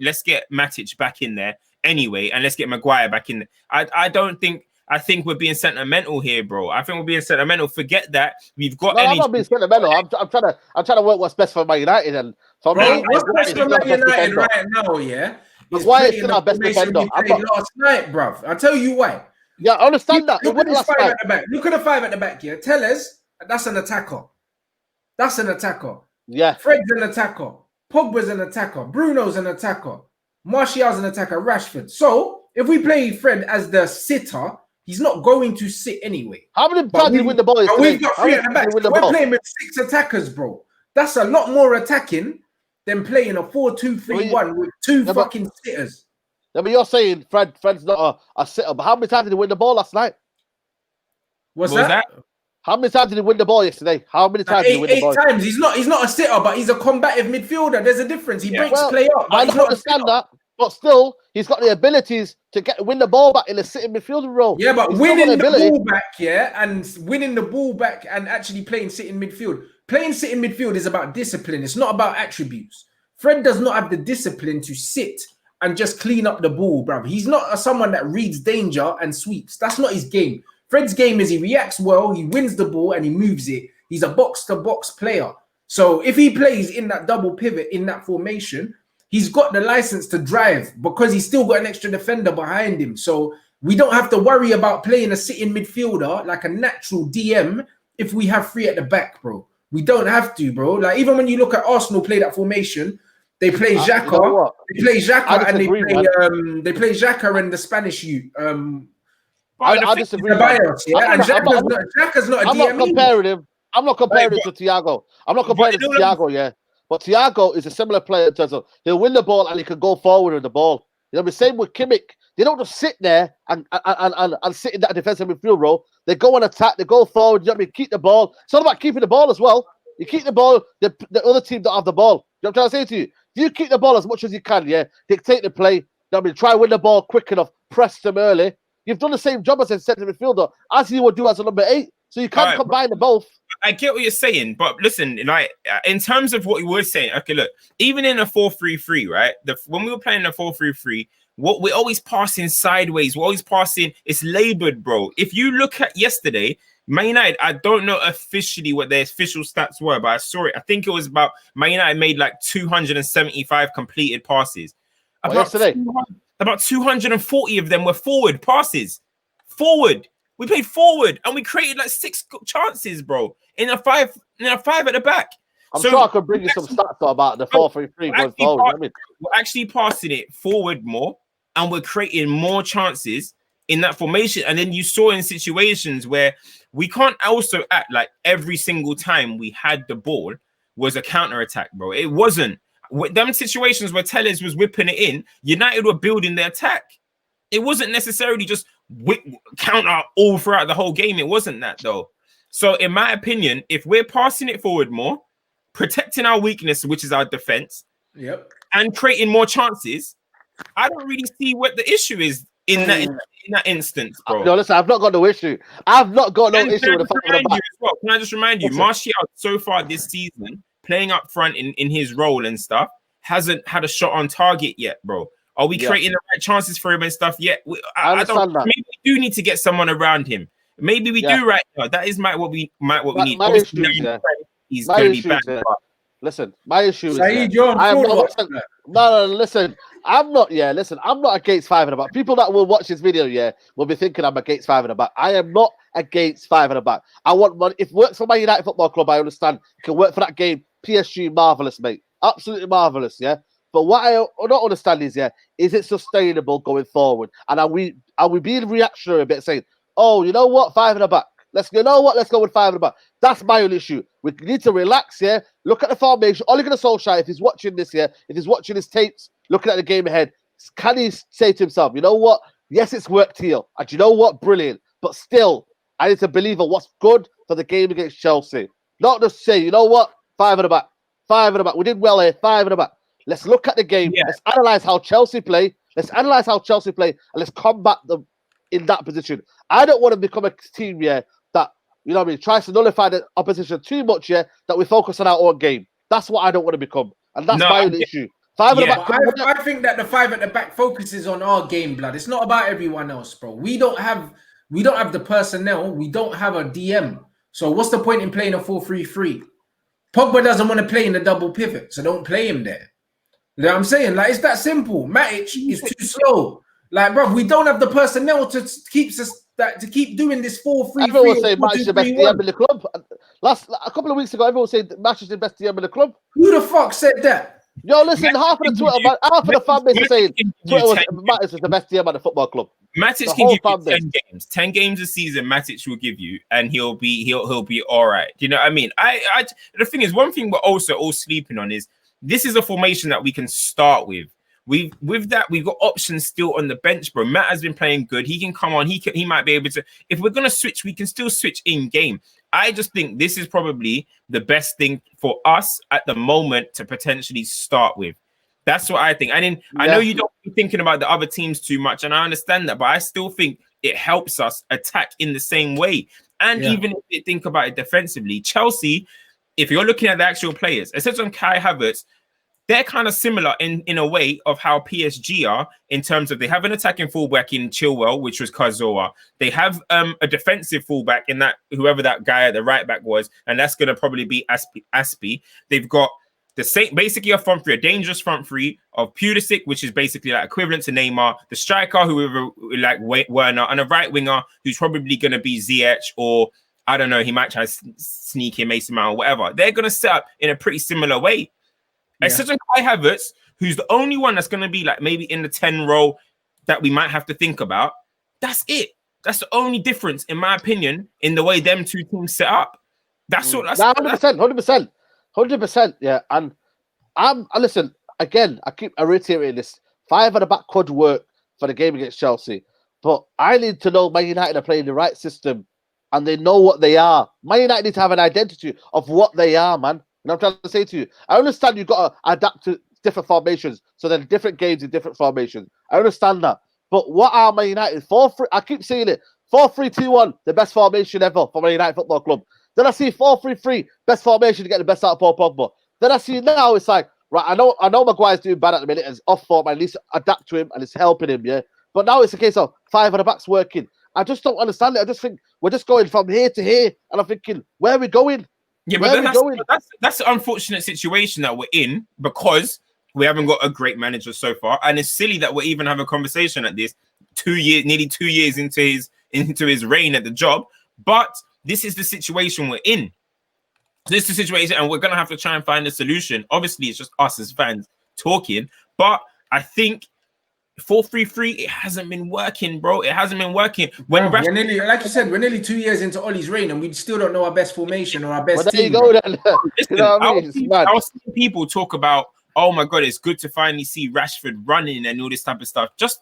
Matic back in there anyway. And let's get Maguire back in there. I think we're being sentimental here, bro. I think we're being sentimental. Forget that. We've got I'm not being sentimental. I'm trying to work what's best for Man United. And for me, what's best for Man United right now, yeah? Maguire is still our best defender. Last night, bruv. I'll tell you why. Yeah, I understand that. Look at this five at the back. Look at the five at the back here. Tellers, that's an attacker. That's an attacker. Yeah. Fred's an attacker. Pogba's an attacker. Bruno's an attacker. Martial's an attacker. Rashford. So if we play Fred as the sitter, he's not going to sit anyway. How many times did he win the ball yesterday? We've got three at the back. So we're playing with 6 attackers, bro. That's a lot more attacking than playing a 4-2-3-1 with 2 fucking sitters. Yeah, but you're saying Fred's not a sitter, but how many times did he win the ball last night? What's that? How many times did he win the ball yesterday? How many times did he win the ball? 8 times. He's not a sitter, but he's a combative midfielder. There's a difference. He breaks play up. I don't understand that, but still, he's got the abilities to win the ball back in a sitting midfielder role. Yeah, but winning the ball back, and winning the ball back and actually playing sitting midfield. Playing sitting midfield is about discipline. It's not about attributes. Fred does not have the discipline to sit and just clean up the ball, bruv. He's not someone that reads danger and sweeps. That's not his game. Fred's game is he reacts well, he wins the ball, and he moves it. He's a box-to-box player. So if he plays in that double pivot, in that formation, he's got the license to drive because he's still got an extra defender behind him. So we don't have to worry about playing a sitting midfielder like a natural DM if we have 3 at the back, bro. We don't have to, bro. Like, even when you look at Arsenal play that formation, they play Xhaka, you know they play Xhaka, and they play Xhaka and the Spanish youth. I disagree. Xhaka's not a DM. I'm not comparing him to Thiago. I'm not comparing him to Thiago, yeah. But Thiago is a similar player in terms of he'll win the ball and he can go forward with the ball. You know, the same with Kimmich. They don't just sit there and sit in that defensive midfield role. They go on attack, they go forward, you know what I mean? Keep the ball. It's all about keeping the ball as well. You keep the ball, the other team don't have the ball. You know what I'm trying to say to you? If you keep the ball as much as you can, yeah, dictate the play, you know what I mean? Try and win the ball quick enough, press them early. You've done the same job as a centre midfielder as you would do as a number 8. So you can't combine the both. I get what you're saying, but listen, like in terms of what you were saying, okay, look, even in a 4-3-3, right? When we were playing a 4-3-3, what we're always passing sideways, we're always passing, it's labored, bro. If you look at yesterday, Man United, I don't know officially what their official stats were, but I saw it. I think it was about Man United made like 275 completed passes. About 240 of them were forward passes. Forward. We played forward and we created like 6 chances, bro. In a 5 at the back. I'm sure I could bring you some stats about the 4-3-3 going forward. We're actually passing it forward more and we're creating more chances in that formation. And then you saw in situations where we can't also act like every single time we had the ball was a counter-attack, bro. It wasn't. With them situations where Tellez was whipping it in, United were building their attack. It wasn't necessarily just counter all throughout the whole game. It wasn't that, though. So in my opinion, if we're passing it forward more, protecting our weakness, which is our defense, and creating more chances, I don't really see what the issue is in that instance, bro. No, listen, I've not got no issue. I've not got no issue with the fact that. Can I just remind you, Martial so far this season, playing up front in his role and stuff, hasn't had a shot on target yet, bro. Are we creating the right chances for him and stuff yet? I don't. Maybe we do need to get someone around him. Maybe we do right now. That is what we need. My issue he's going to be back. Listen, my issue is Saeed, you're on no, listen. I'm not against 5 at the back. People that will watch this video, will be thinking I'm against 5 at the back. I am not against 5 at the back. I want money. If it works for my United Football Club, I understand. It can work for that game. PSG, marvelous, mate. Absolutely marvelous, yeah. But what I don't understand is it sustainable going forward? And are we being reactionary a bit, saying, oh, you know what, 5 at the back. Let's go with 5 at the back. That's my only issue. We need to relax, Look at the formation. Ole Gunnar Solskjaer, if he's watching this, if he's watching his tapes, looking at the game ahead, can he say to himself, you know what? Yes, it's worked here. And you know what? Brilliant. But still, I need to believe in what's good for the game against Chelsea. Not just say, you know what? 5 at the back. 5 at the back. We did well here. 5 at the back. Let's look at the game. Let's analyze how Chelsea play. And let's combat them in that position. I don't want to become a team, that, you know what I mean, tries to nullify the opposition too much, that we focus on our own game. That's what I don't want to become. And that's my own issue. 5 at the back. I think that the 5 at the back focuses on our game, blood. It's not about everyone else, bro. We don't have the personnel. We don't have a DM. So what's the point in playing a 4-3-3? Pogba doesn't want to play in the double pivot, so don't play him there. You know what I'm saying? Like, it's that simple. Matic is too slow. Like, bro, we don't have the personnel to keep doing this 4-3-3. Everyone was saying or Match is the best 4-2-3-1. DM in the club. A couple of weeks ago, everyone was saying Match is the best DM in the club. Who the fuck said that? Yo, listen, half of the fan base is saying Matic is the best DM at the football club. Matic can give you 10 games. 10 games a season Matic will give you, and he'll be all right. Do you know what I mean? The thing is, one thing we're also all sleeping on is this is a formation that we can start with. We've got options still on the bench, bro. Matt has been playing good. He can come on. He might be able to. If we're gonna switch, we can still switch in game. I just think this is probably the best thing for us at the moment to potentially start with. That's what I think. I know you don't be thinking about the other teams too much, and I understand that, but I still think it helps us attack in the same way. And even if you think about it defensively, Chelsea, if you're looking at the actual players, except on Kai Havertz, they're kind of similar in a way of how PSG are in terms of they have an attacking fullback in Chilwell, which was Kazoa. They have a defensive fullback in that whoever that guy at the right back was, and that's going to probably be Aspi. They've got the same, basically a front three, a dangerous front three of Pulisic, which is basically like equivalent to Neymar, the striker, whoever like Werner, and a right winger who's probably going to be Ziyech, or I don't know, he might try to sneak in Mason Mount or whatever. They're going to set up in a pretty similar way. Except for Kai Havertz, who's the only one that's going to be like maybe in the 10 role that we might have to think about. That's it. That's the only difference, in my opinion, in the way them two teams set up. That's all. That's 100%. Yeah, and listen again. I reiterating this. 5 at the back could work for the game against Chelsea, but I need to know Man United are playing the right system, and they know what they are. Man United need to have an identity of what they are, man. And I'm trying to say to you, I understand you've got to adapt to different formations, so then different games in different formations. I understand that. But what are Man United? 4-3, I keep saying it. 4-3-2-1, the best formation ever for Man United Football Club. Then I see 4-3-3, best formation to get the best out of Paul Pogba. Then I see now it's like, right, I know Maguire's doing bad at the minute, and it's off form, at least adapt to him, and it's helping him, yeah. But now it's a case of 5 at the back's working. I just don't understand it. I just think we're just going from here to here, and I'm thinking, where are we going? Yeah, but that's an unfortunate situation that we're in because we haven't got a great manager so far, and it's silly that we're even having a conversation at this nearly 2 years into his reign at the job. But this is the situation we're in. This is the situation, and we're gonna have to try and find a solution. Obviously, it's just us as fans talking, but I think 4-3-3, it hasn't been working, bro. It hasn't been working. We're nearly, like you said, we're nearly 2 years into Ollie's reign, and we still don't know our best formation or our best team. There you go, then. Listen, You know what I mean? I was seeing people talk about, oh my god, it's good to finally see Rashford running and all this type of stuff. Just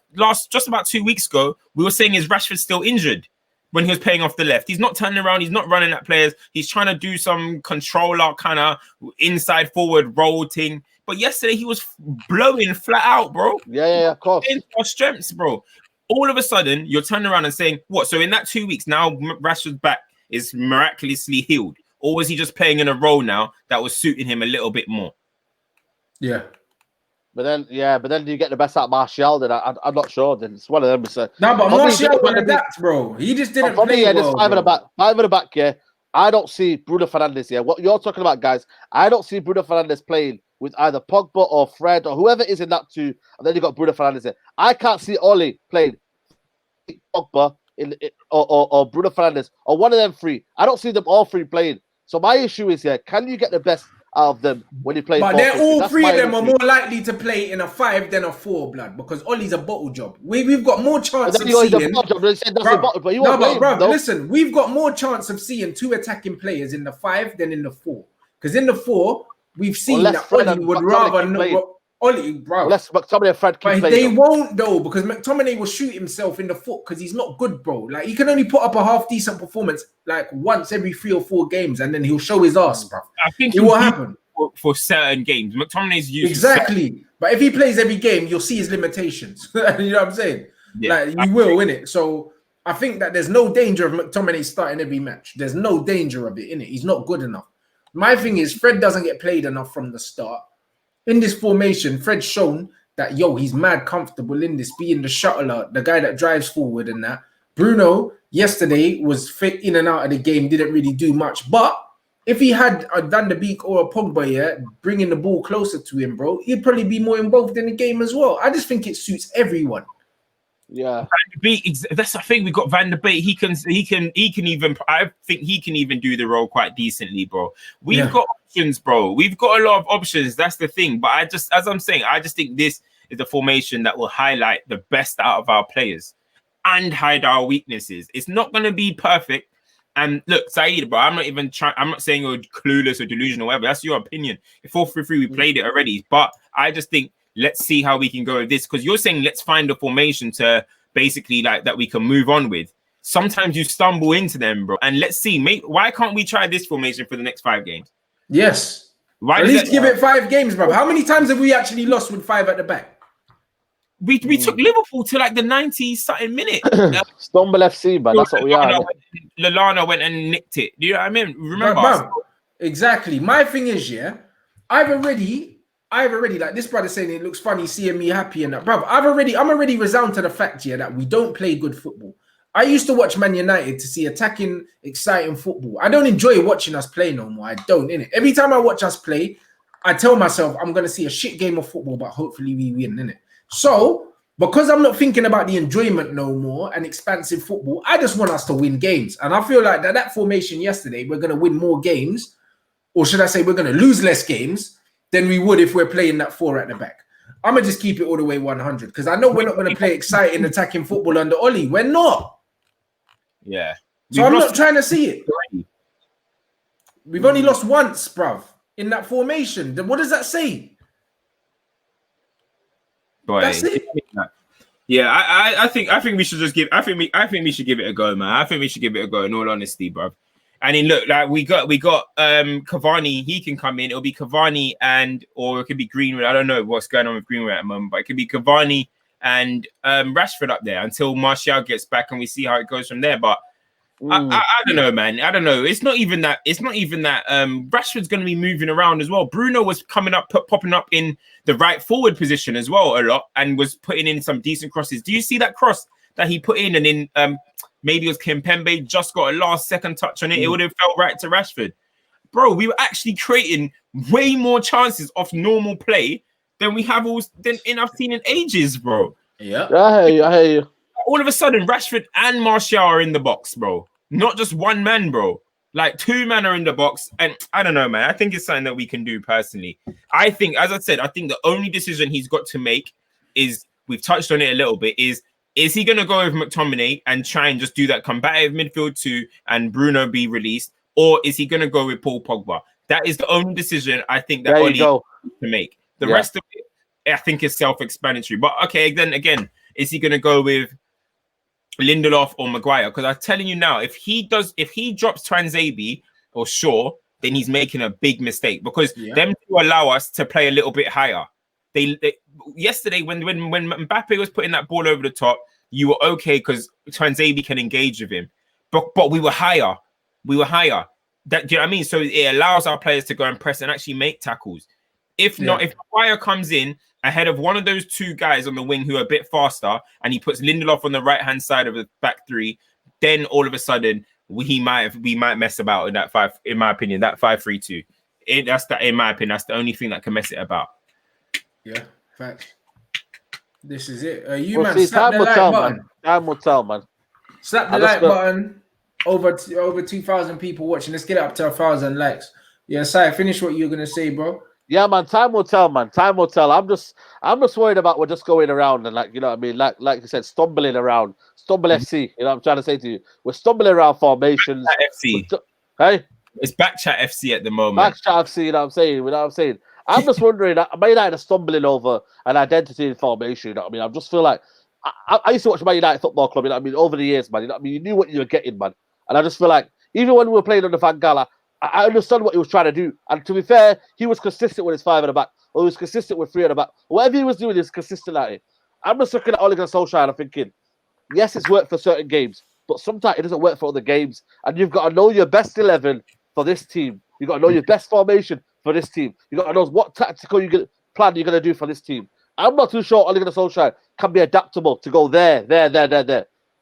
about 2 weeks ago, we were saying, is Rashford still injured when he was playing off the left? He's not turning around. He's not running at players. He's trying to do some controller kind of inside forward roll thing. But yesterday he was blowing flat out, bro. Yeah, of course. Our strengths, bro. All of a sudden, you're turning around and saying, what? So in that 2 weeks, now Rashford's back is miraculously healed? Or was he just playing in a role now that was suiting him a little bit more? Yeah. But then you get the best out of Martial. Then I'm not sure. Then it's one of them. So, no, but Martial will adapt, bro. He just didn't play well. There's 5 at the back. 5 at the back. Yeah, I don't see Bruno Fernandes here. What you're talking about, guys? I don't see Bruno Fernandes playing with either Pogba or Fred or whoever is in that 2, and then you got Bruno Fernandes here. I can't see Oli playing Pogba or Bruno Fernandes or one of them 3. I don't see them all 3 playing. So my issue is here: can you get the best out of them when you play? But they're all 3 of them are more likely to play in a 5 than a 4, blood, because Ollie's a bottle job. We've got more chance of seeing. Listen, we've got more chance of seeing 2 attacking players in the 5 than in the 4. Because in the 4, we've seen that Ollie would rather know. Ollie, bro. Unless McTominay and Fred can play. They won't though, because McTominay will shoot himself in the foot because he's not good, bro. Like, he can only put up a half decent performance like once every 3 or 4 games, and then he'll show his ass, bro. I think it will happen for certain games. McTominay's used exactly, but if he plays every game, you'll see his limitations. You know what I'm saying? Yeah, like you will, innit? So I think that there's no danger of McTominay starting every match. There's no danger of it, innit? He's not good enough. My thing is, Fred doesn't get played enough from the start. In this formation, Fred's shown that, he's mad comfortable in this, being the shuttler, the guy that drives forward and that. Bruno, yesterday, was fit in and out of the game, didn't really do much. But if he had a Van de Beek or a Pogba, bringing the ball closer to him, bro, he'd probably be more involved in the game as well. I just think it suits everyone. Yeah. Van de Beek, that's the thing. We got Van de Beek. He can even. I think he can even do the role quite decently, bro. We've got options, bro. We've got a lot of options. That's the thing. But I just, as I'm saying, I just think this is the formation that will highlight the best out of our players and hide our weaknesses. It's not going to be perfect. And look, Saeed, bro, I'm not even trying. I'm not saying you're clueless or delusional, or whatever. That's your opinion. 4-3-3, we played it already. But I just think let's see how we can go with this, because you're saying let's find a formation to basically like that we can move on with. Sometimes you stumble into them, bro. And let's see, mate. Why can't we try this formation for the next 5 games? Yes. Why at least give it 5 games, bro. How many times have we actually lost with 5 at the back? We took Liverpool to like the 90-something minute. Stumble FC, but that's what we are. Lallana went and nicked it. Do you know what I mean? Remember? Bro, exactly. My thing is, I've already, like this brother saying it looks funny seeing me happy and that, bro. I'm already resigned to the fact, that we don't play good football. I used to watch Man United to see attacking, exciting football. I don't enjoy watching us play no more. I don't, innit? Every time I watch us play, I tell myself I'm going to see a shit game of football, but hopefully we win, innit? So, because I'm not thinking about the enjoyment no more and expansive football, I just want us to win games. And I feel like that formation yesterday, we're going to win more games, or should I say we're going to lose less games than we would if we're playing that 4 at the back. I'm going to just keep it all the way 100 because I know we're not going to play exciting attacking football under Oli. We're not. Yeah. So I'm not trying to see it. We've only lost once, bruv, in that formation. Then what does that say? Boy, that's it. Yeah, I think we should just give. I think we should give it a go, man. I think we should give it a go. In all honesty, bro. I mean, look, like we got Cavani. He can come in. It'll be Cavani or it could be Greenwood. I don't know what's going on with Greenwood at the moment, but it could be Cavani and Rashford up there until Martial gets back and we see how it goes from there. But I don't know, man. I don't know. It's not even that. Rashford's going to be moving around as well. Bruno was popping up in the right forward position as well a lot and was putting in some decent crosses. Do you see that cross that he put in and in maybe it was Kimpembe just got a last second touch on it? It would have felt right to Rashford. Bro, we were actually creating way more chances off normal play than we have I've seen in ages, bro. Yeah. I hear you. All of a sudden, Rashford and Martial are in the box, bro. Not just one man, bro. Like 2 men are in the box. And I don't know, man. I think it's something that we can do personally. I think, as I said, the only decision he's got to make is, we've touched on it a little bit, is he going to go with McTominay and try and just do that combative midfield 2 and Bruno be released? Or is he going to go with Paul Pogba? That is the only decision I think that Oli to make. The rest of it, I think, is self-explanatory. But okay, then again, is he going to go with Lindelof or Maguire? Because I'm telling you now, if he drops Twanzebe or Shaw, then he's making a big mistake, because them to allow us to play a little bit higher. They yesterday when Mbappe was putting that ball over the top, you were okay because Twanzebe can engage with him, but we were higher. Do you know what I mean? So it allows our players to go and press and actually make tackles. If not, if Maguire comes in ahead of one of those 2 guys on the wing who are a bit faster, and he puts Lindelof on the right-hand side of the back 3, then all of a sudden we might mess about in that 5. In my opinion, that 5-3-2. In my opinion, that's the only thing that can mess it about. Yeah, fact. This is it. Time will tell, man. Time will tell, man. Slap the like button. Over 2,000 people watching. Let's get it up to 1,000 likes. Yeah, Sai, finish what you're gonna say, bro. Yeah, man. Time will tell, man. Time will tell. I'm just worried about we're just going around and, like, you know what I mean, like you said, stumbling around. Stumble FC. You know what I'm trying to say to you? We're stumbling around formations. FC. Hey, it's Backchat FC at the moment. Backchat FC. You know what I'm saying? I'm just wondering. Man United are stumbling over an identity in formation. You know what I mean? I just feel like I used to watch Man United Football Club. You know what I mean? Over the years, man. You know what I mean? You knew what you were getting, man. And I just feel like even when we were playing under Van Gaal, I understand what he was trying to do. And to be fair, he was consistent with his 5 at the back, or he was consistent with 3 at the back. Whatever he was doing, he was consistent at it. I'm just looking at Ole Gunnar Solskjaer and I'm thinking, yes, it's worked for certain games, but sometimes it doesn't work for other games. And you've got to know your best 11 for this team. You've got to know your best formation for this team. You've got to know what tactical plan you're going to do for this team. I'm not too sure Ole Gunnar Solskjaer can be adaptable to go there.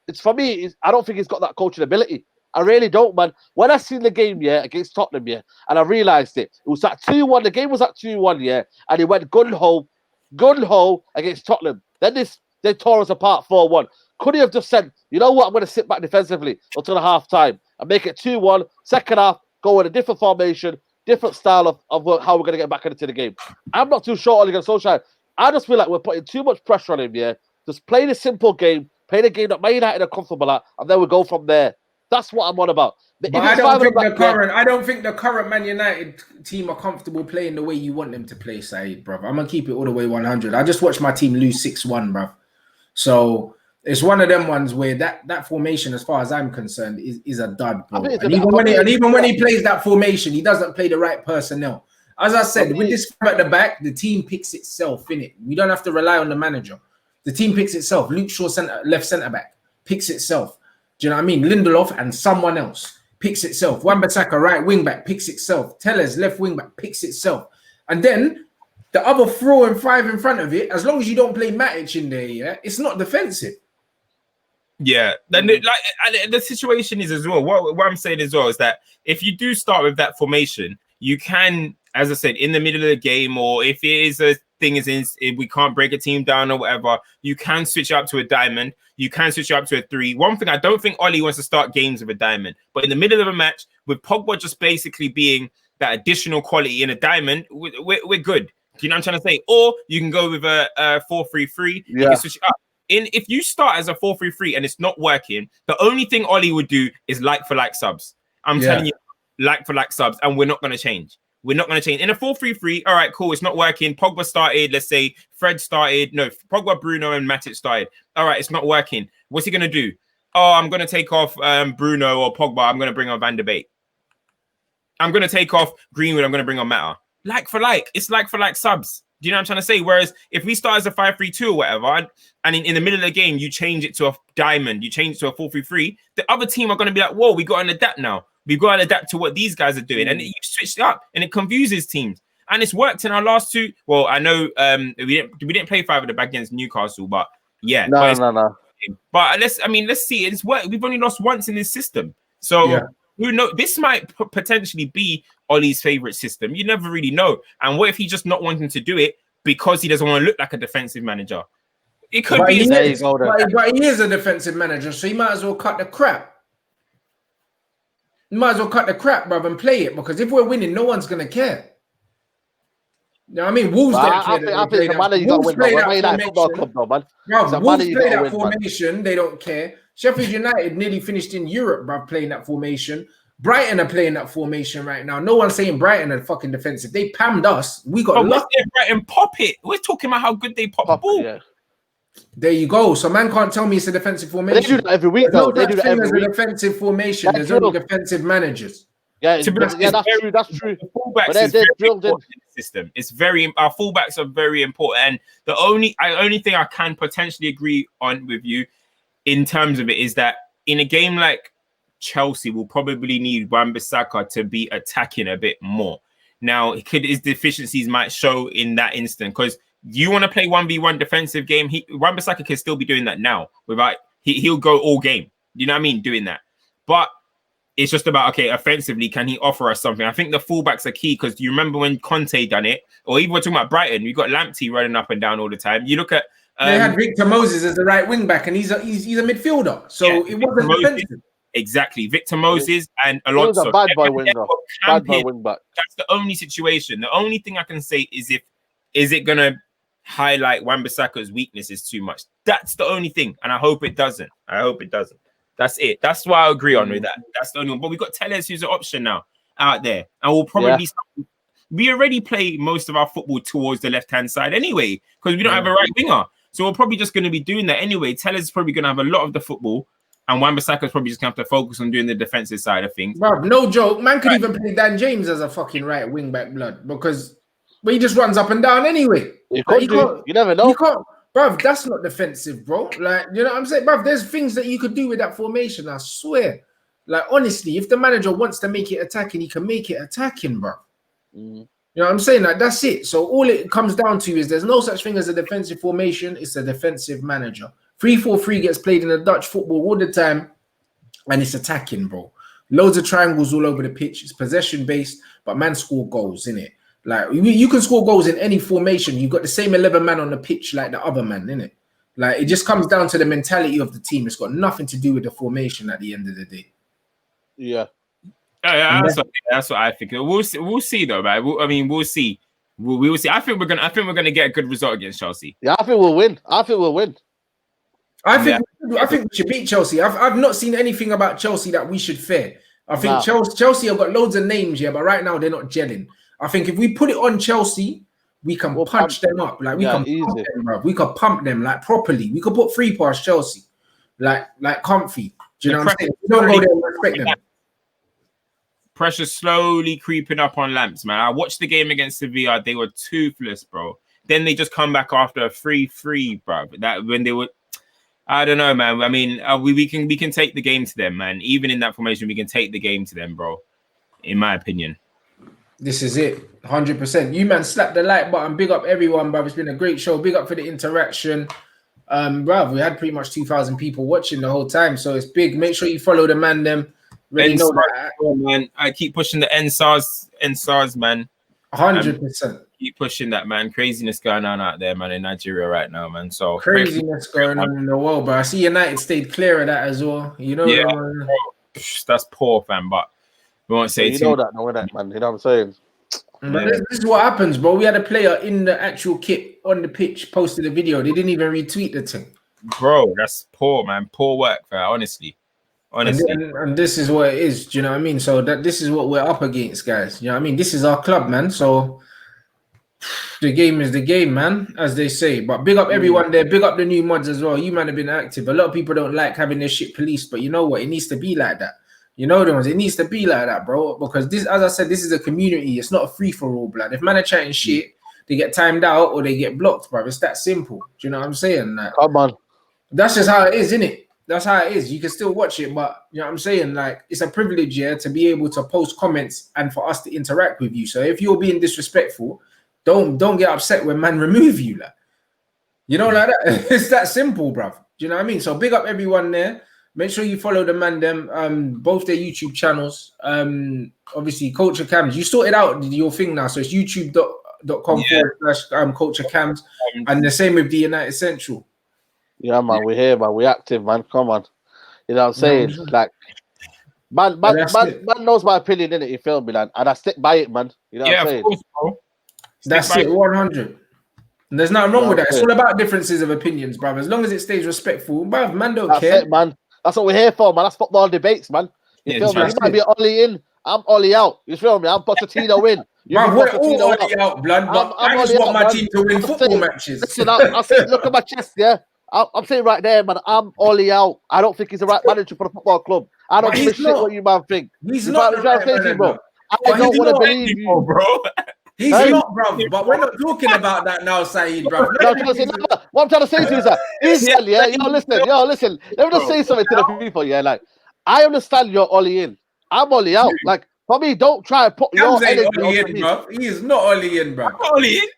It's for me, I don't think he's got that coaching ability. I really don't, man. When I seen the game, against Tottenham, and I realised it was at 2-1. The game was at 2-1, and he went gun-ho against Tottenham. Then this They tore us apart 4-1. Could he have just said, you know what, I'm going to sit back defensively until the half time and make it 2-1, second half, go with a different formation, different style of how we're going to get back into the game. I'm not too sure Ole Gunnar Solskjaer. I just feel like we're putting too much pressure on him, yeah? Just play the simple game, play the game that Man United are comfortable at, and then we go from there. That's what I'm on about. But I don't think the current Man United team are comfortable playing the way you want them to play, Saeed, bruv. I'm gonna keep it all the way 100. I just watched my team lose 6-1, bruv. So it's one of them ones where that formation, as far as I'm concerned, is a dud, bro. And even when he plays that formation, he doesn't play the right personnel. As I said, with this at the back, the team picks itself, innit? We don't have to rely on the manager. The team picks itself. Luke Shaw, left centre back, picks itself. Do you know what I mean? Lindelof and someone else picks itself. Wan-Bissaka, right wing back, picks itself. Tellez, left wing back, picks itself. And then the other 4 and 5 in front of it, as long as you don't play Matic in there, yeah, it's not defensive. Yeah, then the situation is as well. What I'm saying as well is that if you do start with that formation, you can, as I said, in the middle of the game, or if it is a thing if we can't break a team down or whatever, you can switch up to a diamond. You can switch up to a 3. One thing, I don't think Oli wants to start games with a diamond, but in the middle of a match with Pogba just basically being that additional quality in a diamond, we're good. Do you know what I'm trying to say? Or you can go with a 4-3-3. You can switch it up. If you start as a 4-3-3 and it's not working, the only thing Oli would do is like for like subs. I'm telling you, like for like subs, and we're not going to change. We're not going to change. In a 4-3-3, all right, cool, it's not working. Pogba started, let's say Fred started. No, Pogba, Bruno, and Matic started. All right, it's not working. What's he going to do? Oh, I'm going to take off Bruno or Pogba. I'm going to bring on Van de Beek. I'm going to take off Greenwood. I'm going to bring on Mata. Like for like. It's like for like subs. Do you know what I'm trying to say? Whereas if we start as a 5-3-2 or whatever, and in the middle of the game, you change it to a diamond, you change it to a 4-3-3, the other team are going to be like, whoa, we got to adapt now. We've got to adapt to what these guys are doing. And you switch it up and it confuses teams. And it's worked in our last 2. Well, I know we didn't play 5 at the back against Newcastle, but yeah. No. But let's see. It's worked. We've only lost once in this system. So who knows? This might potentially be Ollie's favorite system. You never really know. And what if he's just not wanting to do it because he doesn't want to look like a defensive manager? It could be. But he is a defensive manager, so he might as well cut the crap. You might as well cut the crap, bruv, and play it, because if we're winning, no one's going to care. You know what I mean? Wolves don't care. I think the money you got to win, Wolves play that formation. They don't care. Sheffield United nearly finished in Europe, bruv, playing that formation. Brighton are playing that formation right now. No one's saying Brighton are fucking defensive. They pammed us. We got lucky. Brighton pop it. We're talking about how good they pop the ball. Yeah. There you go. So man can't tell me it's a defensive formation. They do that every week, though. They do that every week. Defensive formation. There's only defensive managers. That's true. That's true. The fullbacks is very important in the system. It's our fullbacks are very important. And the only thing I can potentially agree on with you in terms of it is that in a game like Chelsea, we'll probably need Wan-Bissaka to be attacking a bit more. Now, his deficiencies might show in that instant, because you want to play 1v1 defensive game. Wan-Bissaka can still be doing that now. He'll go all game. You know what I mean? Doing that. But it's just about, okay, offensively, can he offer us something? I think the fullbacks are key, because you remember when Conte done it, or even we're talking about Brighton, we got Lamptey running up and down all the time. You look at they had Victor Moses as the right wing back, and he's a midfielder, so it wasn't defensive. Exactly, Victor Moses and Alonso. He was a bad boy winger. Bad boy wing back. That's the only situation. The only thing I can say is is it gonna highlight Wan-Bissaka's weaknesses too much? That's the only thing, and I hope it doesn't. That's it. That's what I agree on with that. That's the only one. But we've got Tellez, who's an option now out there, and we'll probably we already play most of our football towards the left-hand side anyway, because we don't have a right winger. So we're probably just going to be doing that anyway. Tellez is probably going to have a lot of the football, and Wan-Bissaka is probably just going to have to focus on doing the defensive side of things. Bro, no joke. Man could even play Dan James as a fucking right wing back, blood, because he just runs up and down anyway. You never know. You can't, bruv, that's not defensive, bro. Like, you know what I'm saying? Bruv, there's things that you could do with that formation, I swear. Like, honestly, if the manager wants to make it attacking, he can make it attacking, bro. You know what I'm saying? Like, that's it. So all it comes down to is there's no such thing as a defensive formation. It's a defensive manager. 3-4-3 gets played in the Dutch football all the time, and it's attacking, bro. Loads of triangles all over the pitch. It's possession-based, but man score goals, innit? Like, you can score goals in any formation. You've got the same 11 man on the pitch like the other man, innit? Like, it just comes down to the mentality of the team. It's got nothing to do with the formation at the end of the day. Yeah. Yeah, that's what I think. We'll see though, man. We'll see. We will see. I think we're gonna get a good result against Chelsea. Yeah, I think we'll win. I think we should beat Chelsea. I've not seen anything about Chelsea that we should fear. I think Chelsea have got loads of names here, but right now they're not gelling. I think if we put it on Chelsea, we can punch them up. Like we can pump them, bro. We could pump them like properly. We could put 3 past Chelsea, like comfy. Do you know what I'm saying? We don't go there and respect them. Pressure slowly creeping up on Lamps, man. I watched the game against Sevilla. They were toothless, bro. Then they just come back after a 3-3, bro. That when they were, I don't know, man. I mean, we can take the game to them, man. Even in that formation, we can take the game to them, bro. In my opinion. This is it, 100%. You man, slap the like button. Big up everyone, bro. It's been a great show. Big up for the interaction, bro. We had pretty much 2,000 people watching the whole time, so it's big. Make sure you follow the man. Them really know that, man. I keep pushing the NSARS, man. 100%. Keep pushing that, man. Craziness going on out there, man, in Nigeria right now, man. So craziness going on in the world, but I see United stayed clear of that as well. You know, that's poor, fam. But we won't say you know that, man. You know what I'm saying? But this is what happens, bro. We had a player in the actual kit on the pitch posted a video. They didn't even retweet the thing. Bro, that's poor, man. Poor work, fam. Honestly. And this is what it is. Do you know what I mean? So this is what we're up against, guys. You know what I mean? This is our club, man. So the game is the game, man, as they say. But big up everyone there. Big up the new mods as well. You man have been active. A lot of people don't like having their shit policed, but you know what? It needs to be like that. You know the ones. It needs to be like that, bro. Because this, as I said, this is a community. It's not a free for all, blood. If man are chatting shit, they get timed out or they get blocked, bro. It's that simple. Do you know what I'm saying? Like, come on. That's just how it is, isn't it? That's how it is. You can still watch it, but you know what I'm saying? Like, it's a privilege here to be able to post comments and for us to interact with you. So if you're being disrespectful, don't get upset when man remove you, like. You know, like that. It's that simple, bruv. Do you know what I mean? So big up everyone there. Make sure you follow the man them, both their YouTube channels. Obviously, Culture Cams. You sorted out your thing now, so it's youtube.com/Culture Cams, and the same with the United Central. Yeah, man, we're here, man. We're active, man. Come on. You know what I'm saying? Like, man knows my opinion, innit? You feel me, man? And I stick by it, man. You know what I'm saying? Of course, bro. That's it, 100. And there's nothing wrong with that. It's all about differences of opinions, bruv. As long as it stays respectful, bruv, man don't care. That's it, man. That's what we're here for, man. That's football debates, man. You feel me? You might be Ollie in, I'm Ollie out. You feel me? I'm Pochettino in. Man, we're all Ollie out, blood. But I just want my team to win football matches. Listen, I said, look at my chest, yeah. I'm saying right there, man. I'm Ollie out. I don't think he's the right manager for the football club. I don't give a shit what you man think. He's not the right manager, bro. I don't want to believe you, bro. He's not, bro. But we're not talking about that now, Saeed, bro. What I'm trying to say to you is that, yo, listen. Let me just say something to the people, yeah. Like, I understand you're Ollie in. I'm Ollie out. Like, for me, don't try and put your energy Ollie in, bro. He is not Ollie in, bro. I'm Ollie in.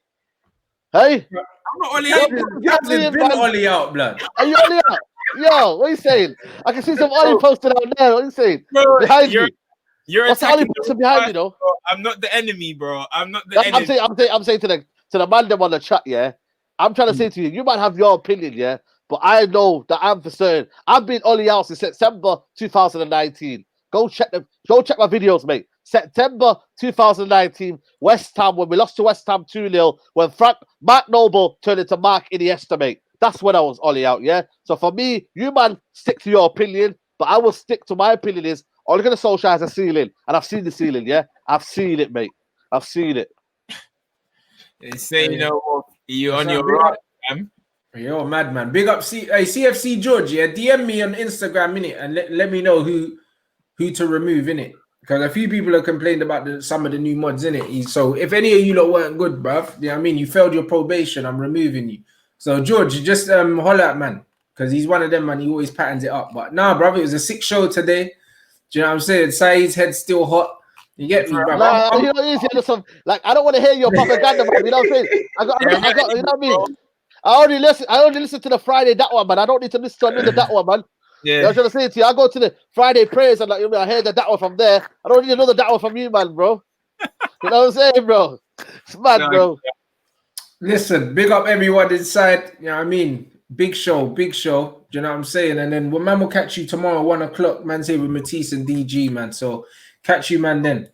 Hey? I'm not Ollie in. Gabs has been Ollie out, blood. Are you Ollie out? Yo, what are you saying? I can see some Ollie posted out there. What are you saying? Bro, behind me. What's the Ollie posted behind me, though? I'm not the enemy, bro. I'm not the enemy. I'm saying to the man them on the chat, yeah. I'm trying to say to you, you might have your opinion, yeah, but I know that I'm for certain. I've been Ollie out since September 2019. Go check my videos, mate. September 2019, West Ham, when we lost to West Ham 2-0, when Mark Noble turned into Mark Iniesta, mate. That's when I was Ollie out, yeah? So for me, you man stick to your opinion, but I will stick to my opinion is Ole Gunnar Solskjaer has a ceiling, and I've seen the ceiling, yeah? I've seen it, mate. I've seen it. They say, you know, you on your right, man. Yo, madman. Big up CFC George, yeah? DM me on Instagram, innit? And let me know who to remove, innit? Because a few people have complained about some of the new mods, innit? So if any of you lot weren't good, bruv, you know what I mean? You failed your probation, I'm removing you. So George, just holler at man. Because he's one of them, man. He always patterns it up. But nah, bruv, it was a sick show today. Do you know what I'm saying? Saeed's head's still hot. You get me, bruv? Nah, you know, like, I don't want to hear your propaganda, man. You know what I'm saying? I got, you know what I mean? I only listen to the Friday that one, man. I don't need to listen to another that one, man. Yeah, I was trying to say to you, I go to the Friday prayers and like, I hear the da'wah from there. I don't need another da'wah from you, man, bro. You know what I'm saying, bro? It's mad, bro. Listen, big up everyone inside. You know what I mean? Big show, big show. Do you know what I'm saying? And then man will catch you tomorrow, 1 o'clock. Man's here with Matisse and DG, man. So catch you, man, then.